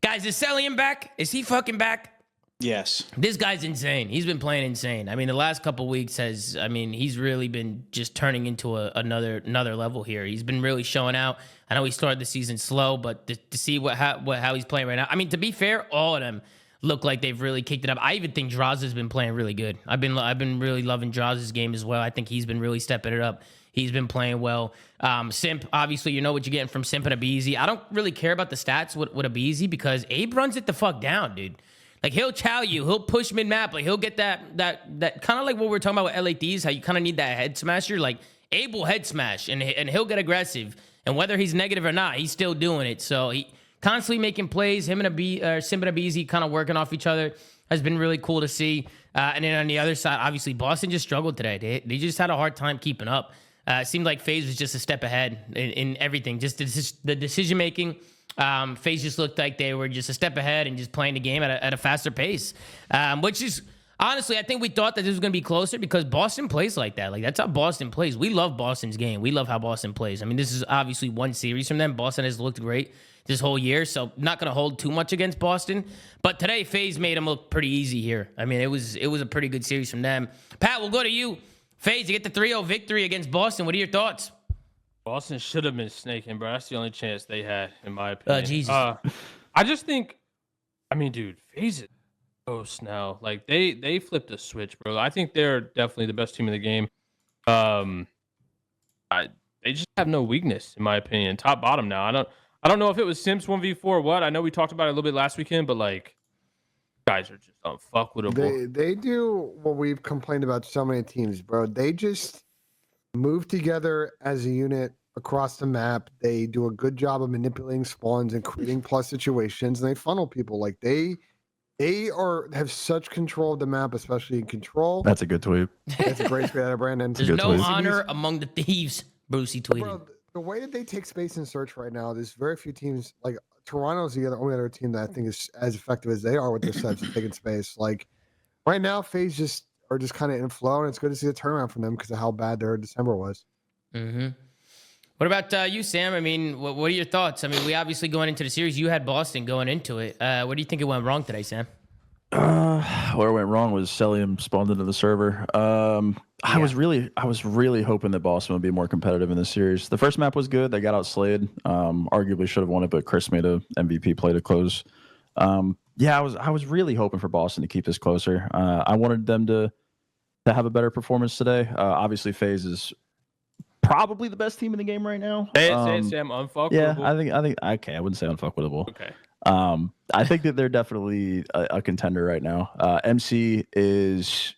Guys, is Celium back? Is he fucking back? Yes. This guy's insane. He's been playing insane. I mean, the last couple weeks he's really been just turning into another level here. He's been really showing out. I know he started the season slow, but to see how he's playing right now. I mean, to be fair, all of them look like they've really kicked it up. I even think Draws has been playing really good. I've been really loving Draws' game as well. I think he's been really stepping it up. He's been playing well. Simp, obviously, you know what you're getting from Simp and Abeezy. I don't really care about the stats with Abeezy because Abe runs it the fuck down, dude. Like, he'll chow you. He'll push mid-map. Like, he'll get that kind of like what we were talking about with LA Thieves, how you kind of need that head smasher. Like, Abe will head smash, and he'll get aggressive. And whether he's negative or not, he's still doing it. So, he constantly making plays. Him and Simp and Abeezy kind of working off each other has been really cool to see. And then on the other side, obviously, Boston just struggled today. They just had a hard time keeping up. It seemed like FaZe was just a step ahead in everything. Just the decision-making. FaZe just looked like they were just a step ahead and just playing the game at a faster pace. Which is, honestly, I think we thought that this was going to be closer because Boston plays like that. Like, that's how Boston plays. We love Boston's game. We love how Boston plays. I mean, this is obviously one series from them. Boston has looked great this whole year, so not going to hold too much against Boston. But today, FaZe made them look pretty easy here. I mean, it was a pretty good series from them. Pat, we'll go to you. FaZe, you get the 3-0 victory against Boston. What are your thoughts? Boston should have been snaking, bro. That's the only chance they had, in my opinion. Jesus. I just think, I mean, dude, FaZe is close now. Like, they flipped a switch, bro. I think they're definitely the best team in the game. They just have no weakness, in my opinion. Top bottom now. I don't know if it was Sims 1v4 or what. I know we talked about it a little bit last weekend, but like, guys are just unfuckwittable. They do what we've complained about so many teams, bro. They just move together as a unit across the map. They do a good job of manipulating spawns and creating plus situations, and they funnel people. Like, they have such control of the map, especially in control. That's a good tweet. That's a great tweet out of Brandon. There's no honor among the thieves, Brucey tweeted. Bro, the way that they take space in search right now, there's very few teams. Like, Toronto's the only other team that I think is as effective as they are with their sets and taking space. Like, right now, FaZe are just kind of in flow, and it's good to see a turnaround from them because of how bad their December was. Mm-hmm. What about you, Sam? I mean, what are your thoughts? I mean, we obviously going into the series, you had Boston going into it. What do you think it went wrong today, Sam? Where it went wrong was Celium spawned into the server. I was really hoping that Boston would be more competitive in this series. The first map was good. They got outslayed. Arguably should have won it, but Chris made a MVP play to close. I was really hoping for Boston to keep this closer. I wanted them to have a better performance today. Obviously, FaZe is probably the best team in the game right now. Say it, Sam. Unfuckwittable. Yeah, I think okay. I wouldn't say unfuckwittable. Okay. I think that they're definitely a contender right now. MC is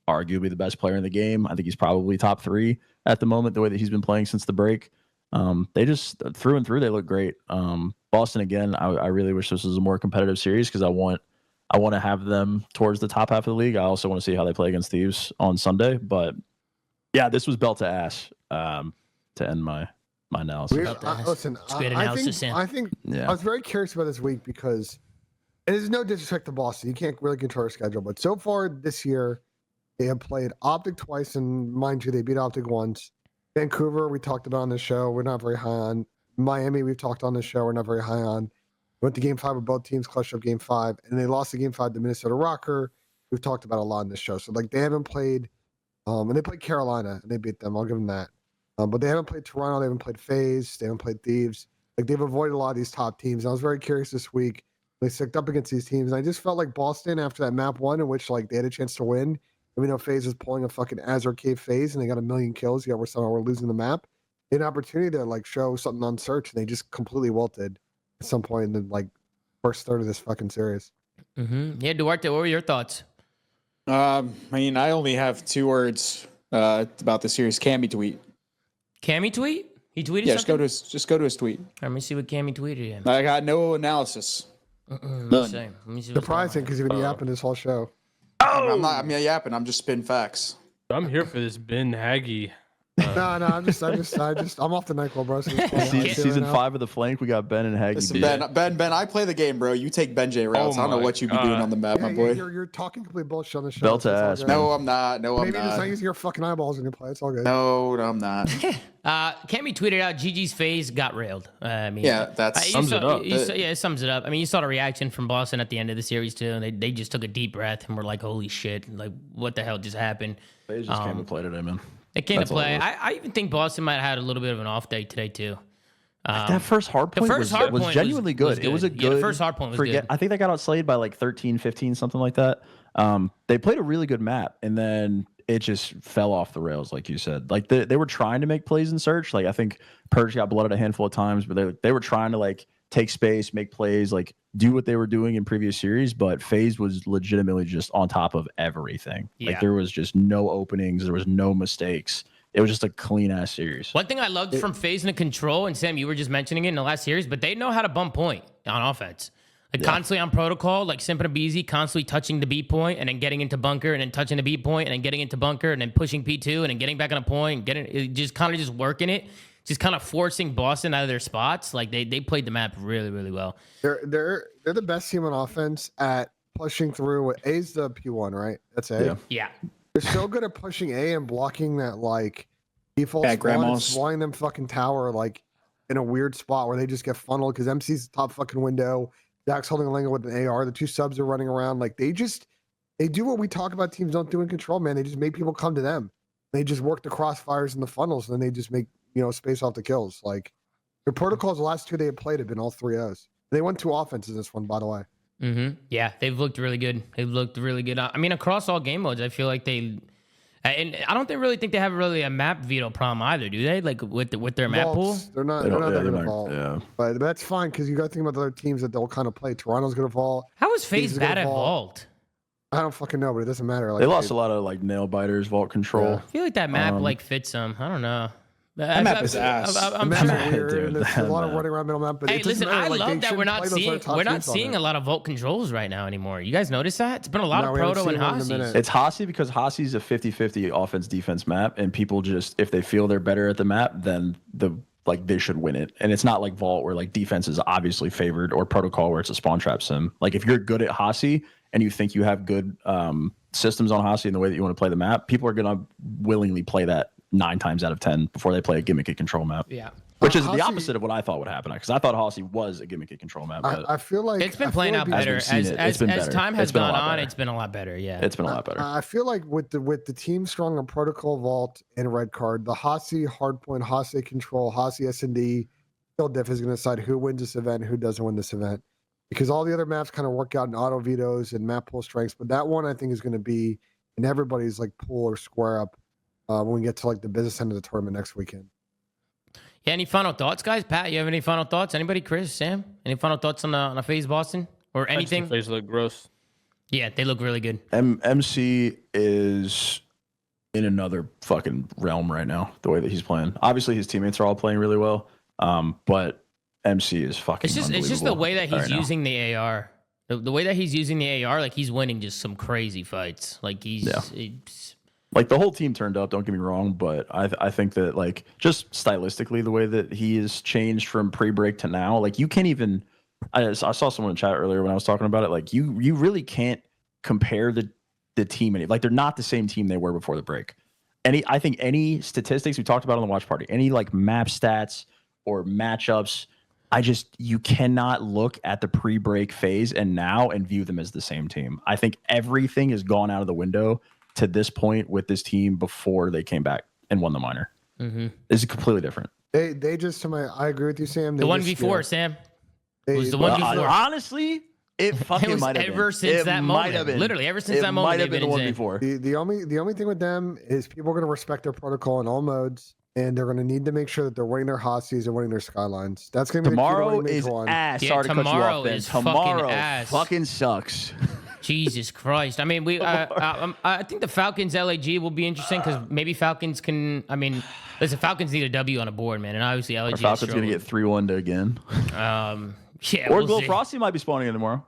arguably the best player in the game. I think he's probably top 3 at the moment, the way that he's been playing since the break. They just, through and through, they look great. Boston, again, I really wish this was a more competitive series because I want to have them towards the top half of the league. I also want to see how they play against Thieves on Sunday. But, yeah, this was belt to ass to end my analysis. Listen, great analysis, Sam. I think Yeah. I was very curious about this week because it is no disrespect to Boston. You can't really control their schedule, but so far this year, they have played Optic twice, and mind you, they beat Optic once. Vancouver, we talked about on the show. We're not very high on. Miami, we've talked on the show. We're not very high on. Went to Game 5 with both teams, clutched up Game 5, and they lost the Game 5 to Minnesota Rocker. We've talked about a lot in this show. So, like, they haven't played, and they played Carolina, and they beat them. I'll give them that. But they haven't played Toronto. They haven't played FaZe. They haven't played Thieves. Like, they've avoided a lot of these top teams. And I was very curious this week. They sticked up against these teams. And I just felt like Boston, after that map 1, in which, like, they had a chance to win, and we know FaZe was pulling a fucking Azure Cave FaZe, and they got 1 million kills, yet somehow we're losing the map. They had an opportunity to, like, show something on search, and they just completely wilted at some point in the, like, first third of this fucking series. Mm-hmm. Yeah, Duarte, what were your thoughts? I only have 2 words about the series. Cammy tweet. Cammy tweet? He tweeted Yeah, something? just go to his tweet. Let me see what Cammy tweeted him. I got no analysis. Let me see. Let me see what's Surprising because he's been yapping this whole show. I'm not yapping. I'm just spitting facts. I'm here for this Ben Haggy. No, I'm off the NyQuil, bro. So Season 5 of the Flank, we got Ben and Haggy. Listen, Ben, I play the game, bro. You take Ben J routes. I don't know what you be doing on the map, Yeah, my boy. you're talking complete bullshit on the show. Belt to so it's all ass, good. man. No, I'm not. No, I'm Maybe you're just not not. using your fucking eyeballs in your play. It's all good. No, I'm not. Cammy tweeted out GG's FaZe got railed. I mean, Yeah, that sums it up. Yeah, it sums it up. I mean, you saw the reaction from Boston at the end of the series too, and they just took a deep breath and were like, "Holy shit! Like, what the hell just happened?" They just came to play today, man. It came That's to all it play. was. I even think Boston might have had a little bit of an off day today too. That first hard point first hard point was was- genuinely good. was It was a good. good. Yeah, the first hard point was good. I think they got outslayed by like 13, 15, something like that. They played a really good map, and then it just fell off the rails, like you said. Like they were trying to make plays in search. Like I think Purge got blooded a handful of times, but they were trying to like take space, make plays, like do what they were doing in previous series. But FaZe was legitimately just on top of everything. Yeah. Like there was just no openings, there was no mistakes. It was just a clean ass series. One thing I loved from FaZe and Control, and Sam, you were just mentioning it in the last series, but they know how to bump point on offense. Like constantly on protocol, like Simp and Abizi, constantly touching the B point and then getting into bunker and then touching the B point and then getting into bunker and then pushing P2 and then getting back on a point and just kind of just working it, just kind of forcing Boston out of their spots. Like they played the map really, really well. They're the best team on offense at pushing through. A's the P1, right? That's A. Yeah. Yeah. They're so good at pushing A and blocking that like default Bad spawn and grandmas. swallowing them fucking tower like in a weird spot where they just get funneled because MC's the top fucking window. Jack's holding a Lingo with an AR. The two subs are running around. Like they do what we talk about teams don't do in Control, man. They just make people come to them. They just work the crossfires and the funnels, and then they just make space off the kills. Like their protocols, the last two they had played have been all 3-0s. They went 2 offenses this one, by the way. Mm-hmm. Yeah, they've looked really good. They've looked really good. I mean, across all game modes, I feel like and I don't really think they have really a map veto problem either, do they? Like with their map pool. Vaults, They're not They that don't- good they're at not- vault. yeah. But that's fine because you got to think about the other teams that they'll kind of play. Toronto's going to vault. How is FaZe is bad gonna at vault. vault? I don't fucking know, but it doesn't matter. Like They lost a lot of like nail biters, vault control. I feel like that map like fits them. I don't know. That map is ass. The I'm map's sure. weird, Dude, and there's a lot of running around middle map. But Hey, it doesn't listen, matter. I Like, love they that we're shouldn't not play those other seeing top we're not teams on seeing there. a lot of vault controls right now anymore. You guys notice that? It's been a lot No, of we haven't Proto and seen one in a Hosties. minute. It's Hossie because Hossie's a 50-50 offense defense map, and people just if they feel they're better at the map, then they should win it. And it's not like Vault where like defense is obviously favored or Protocol where it's a spawn trap sim. Like if you're good at Hossie and you think you have good systems on Hossie in the way that you want to play the map, people are gonna willingly play that 9 times out of 10 before they play a gimmicky control map. Yeah. Which is Hossie- the opposite of what I thought would happen because I thought Hossie was a gimmicky control map. But I feel like It's been I feel playing like out because- better we've seen it, it's been as better. time has It's been a gone lot on. better. It's been a lot better. Yeah. it's been a lot better. I feel like with the team strong on Protocol, Vault, and Red Card, the Hossie Hardpoint, Hossie Control, Hossie S&D, Kill Diff is going to decide who wins this event, who doesn't win this event, because all the other maps kind of work out in auto vetoes and map pool strengths, but that one I think is going to be in everybody's like pool or square up when we get to like the business end of the tournament next weekend. Yeah. Any final thoughts, guys? Pat, you have any final thoughts? Anybody? Chris, Sam? Any final thoughts on the FaZe Boston or anything? FaZe look gross. Yeah, they look really good. MC is in another fucking realm right now, the way that he's playing. Obviously, his teammates are all playing really well, but MC is fucking It's just the unbelievable way that he's right now. using the AR. The way that he's using the AR, like he's winning just some crazy fights. Like it's, Like the whole team turned up, don't get me wrong, but I think that like just stylistically, the way that he has changed from pre-break to now, like you can't even. I saw someone in chat earlier when I was talking about it. Like you really can't compare the team like they're not the same team they were before the break. I think any statistics we talked about on the watch party, any like map stats or matchups, you cannot look at the pre-break phase and now and view them as the same team. I think everything has gone out of the window to this point with this team before they came back and won the minor. mm-hmm. It's completely different. They just I agree with you, Sam. The 1v4, Sam. It was the 1v4. Honestly, it fucking It was might have been. ever since It that might moment. have been. Literally, ever since It that moment, might have they've been been the one insane. before. The only thing with them is people are going to respect their protocol in all modes, and they're going to need to make sure that they're winning their Hossies and winning their Skylines. That's going to be Tomorrow the key to winning is Major 1. ass. Yeah, Sorry to cut you tomorrow off, Ben. is fucking Tomorrow ass. fucking sucks. Jesus Christ. I mean, I think the Falcons LAG will be interesting because maybe Falcons can. I mean, listen, Falcons need a W on a board, man, and obviously LAG. Our Falcons going to get 3-1 to again. Yeah. Or we'll Will see. Frosty might be spawning in tomorrow.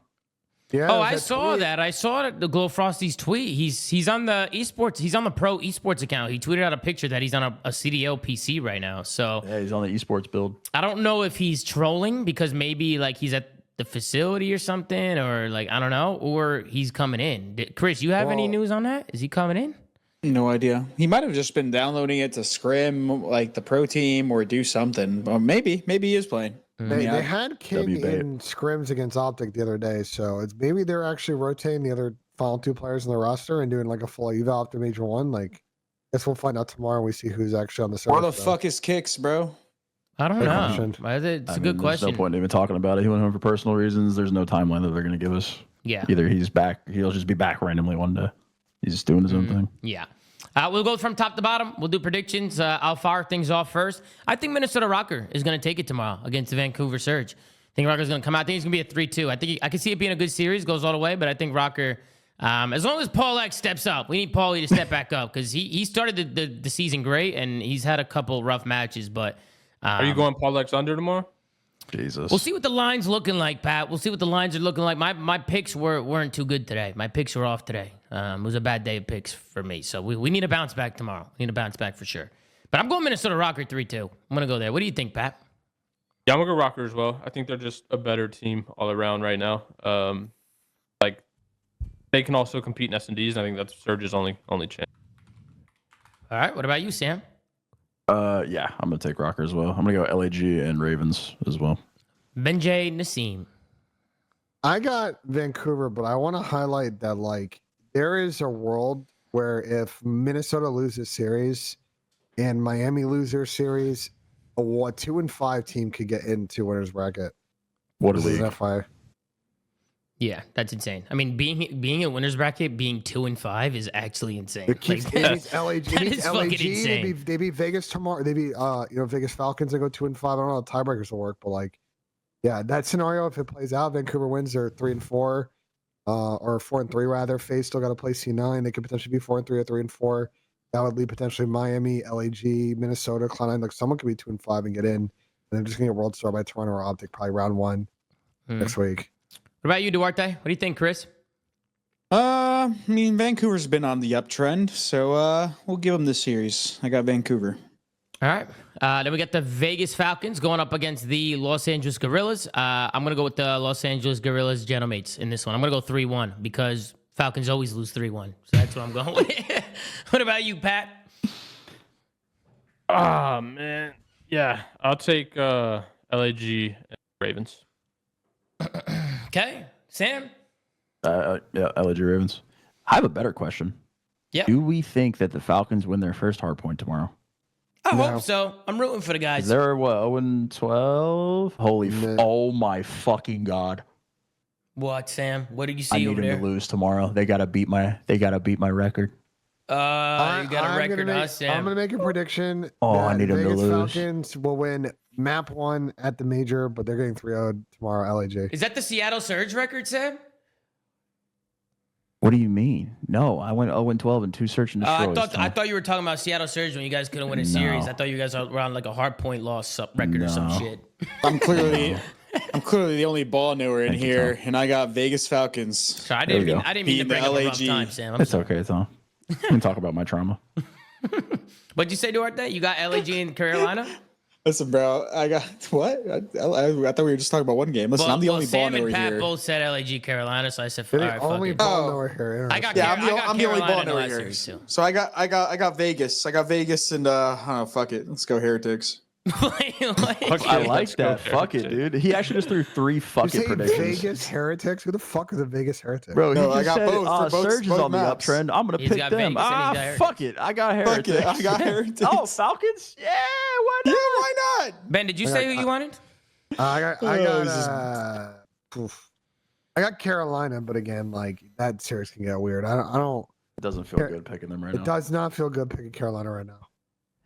Yeah. Oh, there's I saw tweet. that. I saw the Glow Frosty's tweet. He's on the esports. He's on the pro esports account. He tweeted out a picture that he's on a CDL PC right now. So Yeah, he's on the esports build. I don't know if he's trolling because maybe like he's at the facility or something, or like I don't know, or he's coming in. Chris, you have any Well- news on that? Is he coming in? No idea. He might have just been downloading it to scrim like the pro team or do something. Or maybe he is playing. They Yeah. had King W bait. in scrims against Optic the other day, so it's maybe they're actually rotating the other final 2 players in the roster and doing like a full eval after Major 1. Like, guess we'll find out tomorrow when we see who's actually on the server. Where the fuck is Kicks, bro? I don't Good know. question. It's a I good mean, question. There's no point in even talking about it. He went home for personal reasons. There's no timeline that they're going to give us. Yeah. Either he's back, he'll just be back randomly one day. He's just doing his own thing. Yeah. We'll go from top to bottom. We'll do predictions. I'll fire things off first. I think Minnesota Rocker is going to take it tomorrow against the Vancouver Surge. I think Rocker's going to come out. I think it's going to be a 3-2. I think I can see it being a good series, goes all the way, but I think Rocker, as long as Paul X steps up, we need Paulie to step back up because he started the season great and he's had a couple rough matches, but Are you going Paul X under tomorrow? Jesus. we'll see what the line's looking like, Pat. We'll see what the lines are looking like. My picks weren't too good today. My picks were off today. It was a bad day of picks for me. So we need a bounce back tomorrow. We need a bounce back for sure. But I'm going Minnesota Rocker 3-2. I'm going to go there. What do you think, Pat? Yeah, I'm gonna go Rocker as well. I think they're just a better team all around right now. Like they can also compete in S&Ds. And I think that's Surge's only chance. All right. What about you, Sam? Yeah, I'm going to take Rocker as well. I'm going to go LAG and Ravens as well. Benjay Nassim. I got Vancouver, but I want to highlight that like there is a world where if Minnesota loses series and Miami lose their series, a 2-5 team could get into winners bracket. What a This is league. FI. Yeah, that's insane. I mean, being a winners bracket, being 2-5 is actually insane. It keeps Like, it needs LAG. that It needs is LAG. fucking insane. They beat Vegas tomorrow. They beat Vegas Falcons. They go 2-5. I don't know how tiebreakers will work, but like, yeah, that scenario if it plays out, Vancouver wins. They're 3-4, or 4-3 rather. FaZe still got to play C9. They could potentially be 4-3 or 3-4. That would lead potentially Miami, LAG, Minnesota, Cloud9. Like someone could be 2-5 and get in. And they're just gonna get World Star by Toronto or Optic probably round 1 next week. What about you, Duarte? What do you think, Chris? I mean, Vancouver's been on the uptrend, so we'll give them this series. I got Vancouver. All right. Then we got the Vegas Falcons going up against the Los Angeles Guerrillas. I'm going to go with the Los Angeles Guerrillas Genomates in this one. I'm going to go 3-1 because Falcons always lose 3-1. So that's what I'm going with. What about you, Pat? Oh man, yeah, I'll take LAG and Ravens. Okay. Sam? Yeah, LAG Ravens. I have a better question. Yeah. Do we think that the Falcons win their first hard point tomorrow? I No. hope so. I'm rooting for the guys. They're what, 0-12? Holy, No. oh my fucking god! What, Sam? What did you I see need over them there? to lose tomorrow. They gotta beat my record. You got a I'm record, gonna huh, make, Sam? I'm gonna make a prediction. Oh, I that need 'em to Vegas lose. Falcons will win map 1 at the major, but they're getting 3-0 tomorrow. LAG. Is that the Seattle Surge record, Sam? What do you mean? No, I went 0-12 and 2 search and destroys. I thought you were talking about Seattle Surge when you guys couldn't win a series. No. I thought you guys were on like a hard point loss record or some No. shit. I'm clearly the only ball knower in here, and I got Vegas Falcons. So I There didn't you mean go. to Beat bring the up a rough LAG. time, Sam. I'm It's sorry. okay, Tom. We can talk about my trauma. What'd you say, Duarte? You got LAG in Carolina? Listen, bro, I got what? I thought we were just talking about one game. Listen, I'm the only ball Sam knower and Pat here. both said LAG Carolina, so I said, all They're right, the only fuck it. ball Oh. knower here. I got Yeah, I got I'm the only Carolina ball in the knower last here. series, too. So I got Vegas. I got Vegas, and I don't know, fuck it. Let's go Heretics. I like let's go that. Fuck it, Heretics. dude. He actually just threw 3 You fucking say predictions. Vegas Heretics? Who the fuck are the Vegas Heretics? Bro, he No, just I got said, both. For both- Surge is both on the maps. uptrend. I'm gonna He's pick got them. Vegas and he's got Heretics. Fuck it. I got Heretics. Fuck it, I got Heretics. Oh, Falcons? Yeah, why Yeah, not? why not? Ben, did you say who you wanted? I this got Carolina, but again, like that series can get weird. I don't. It doesn't feel good picking them right It now. does not feel good picking Carolina right now.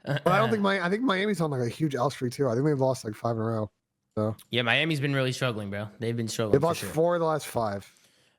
But I don't think I think Miami's on like a huge L streak too. I think they've lost like 5 in a row. So Yeah, Miami's been really struggling, bro. They've been struggling they've for lost sure. 4 of the last 5.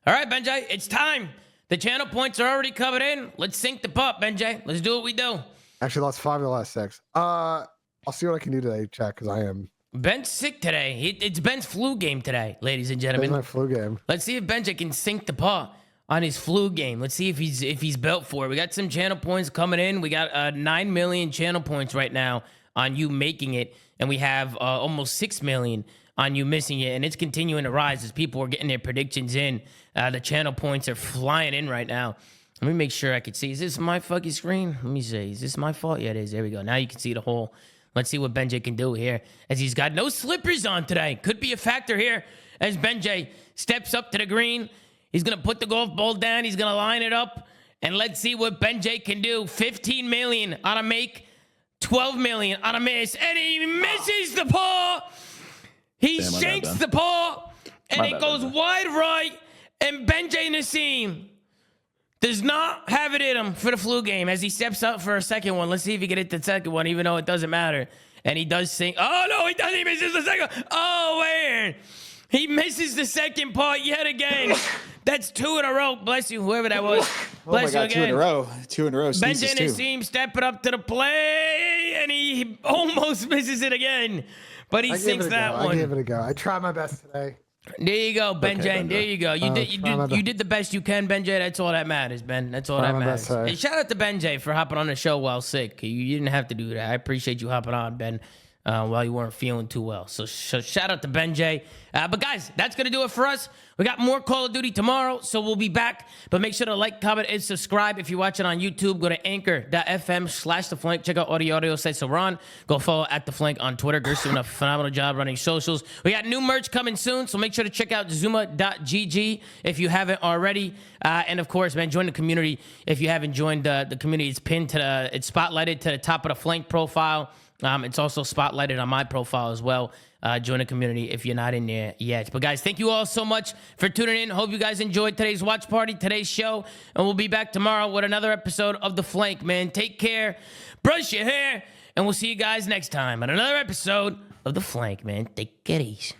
All right, Benjay, it's time. The channel points are already covered in. Let's sync the pup, Benjay. Let's do what we do. Actually, lost 5 of the last 6. I'll see what I can do today, chat, because I am. Ben's sick today. It's Ben's flu game today, ladies and It's gentlemen. my flu game. Let's see if Benjay can sync the paw on his flu game. Let's see if he's built for it. We got some channel points coming in. We got 9 million channel points right now on you making it, and we have almost 6 million on you missing it, and it's continuing to rise as people are getting their predictions in. The channel points are flying in right now. Let me make sure I can see. Is this my fucking screen? Let me see. Is this my fault? Yeah, it is. There we go. Now you can see the whole. Let's see what Benjay can do here, as he's got no slippers on today. Could be a factor here as Benjay steps up to the green. He's going to put the golf ball down. He's going to line it up, and let's see what Benjay can do. 15 million on a make, 12 million on a miss, and he misses the paw. He shakes the paw, and it goes wide right, and Benjay Nassim does not have it in him for the flu game as he steps up for a second one. Let's see if he can hit the second one, even though it doesn't matter. And he does sink. Oh, no, he doesn't. He misses the second. Oh, weird. He misses the second part yet again. That's 2 in a row. Bless you, whoever that was. Bless you again. 2 in a row. 2 in a row. Benjay Nassim stepping up to the play, and he almost misses it again. But he sinks that one. I gave it a go. I tried my best today. There you go, Benjay. There you go. You did the best you can, Benjay. That's all that matters, Ben. That's all that matters. And shout out to Benjay for hopping on the show while sick. You didn't have to do that. I appreciate you hopping on, Ben, while you weren't feeling too well. So shout out to Benjay. But guys, that's gonna do it for us. We got more Call of Duty tomorrow, so we'll be back. But make sure to like, comment, and subscribe. If you're watching on YouTube, go to anchor.fm/theflank. Check out audio sites we're on. Go follow @theflank on Twitter. Gert's doing a phenomenal job running socials. We got new merch coming soon, so make sure to check out ZooMaa.gg if you haven't already. And of course, man, join the community if you haven't joined the community. It's pinned to it's spotlighted to the top of the Flank profile. It's also spotlighted on my profile as well. Join the community if you're not in there yet. But guys, thank you all so much for tuning in. Hope you guys enjoyed today's watch party, today's show. And we'll be back tomorrow with another episode of The Flank, man. Take care, brush your hair, and we'll see you guys next time on another episode of The Flank, man. Take it easy.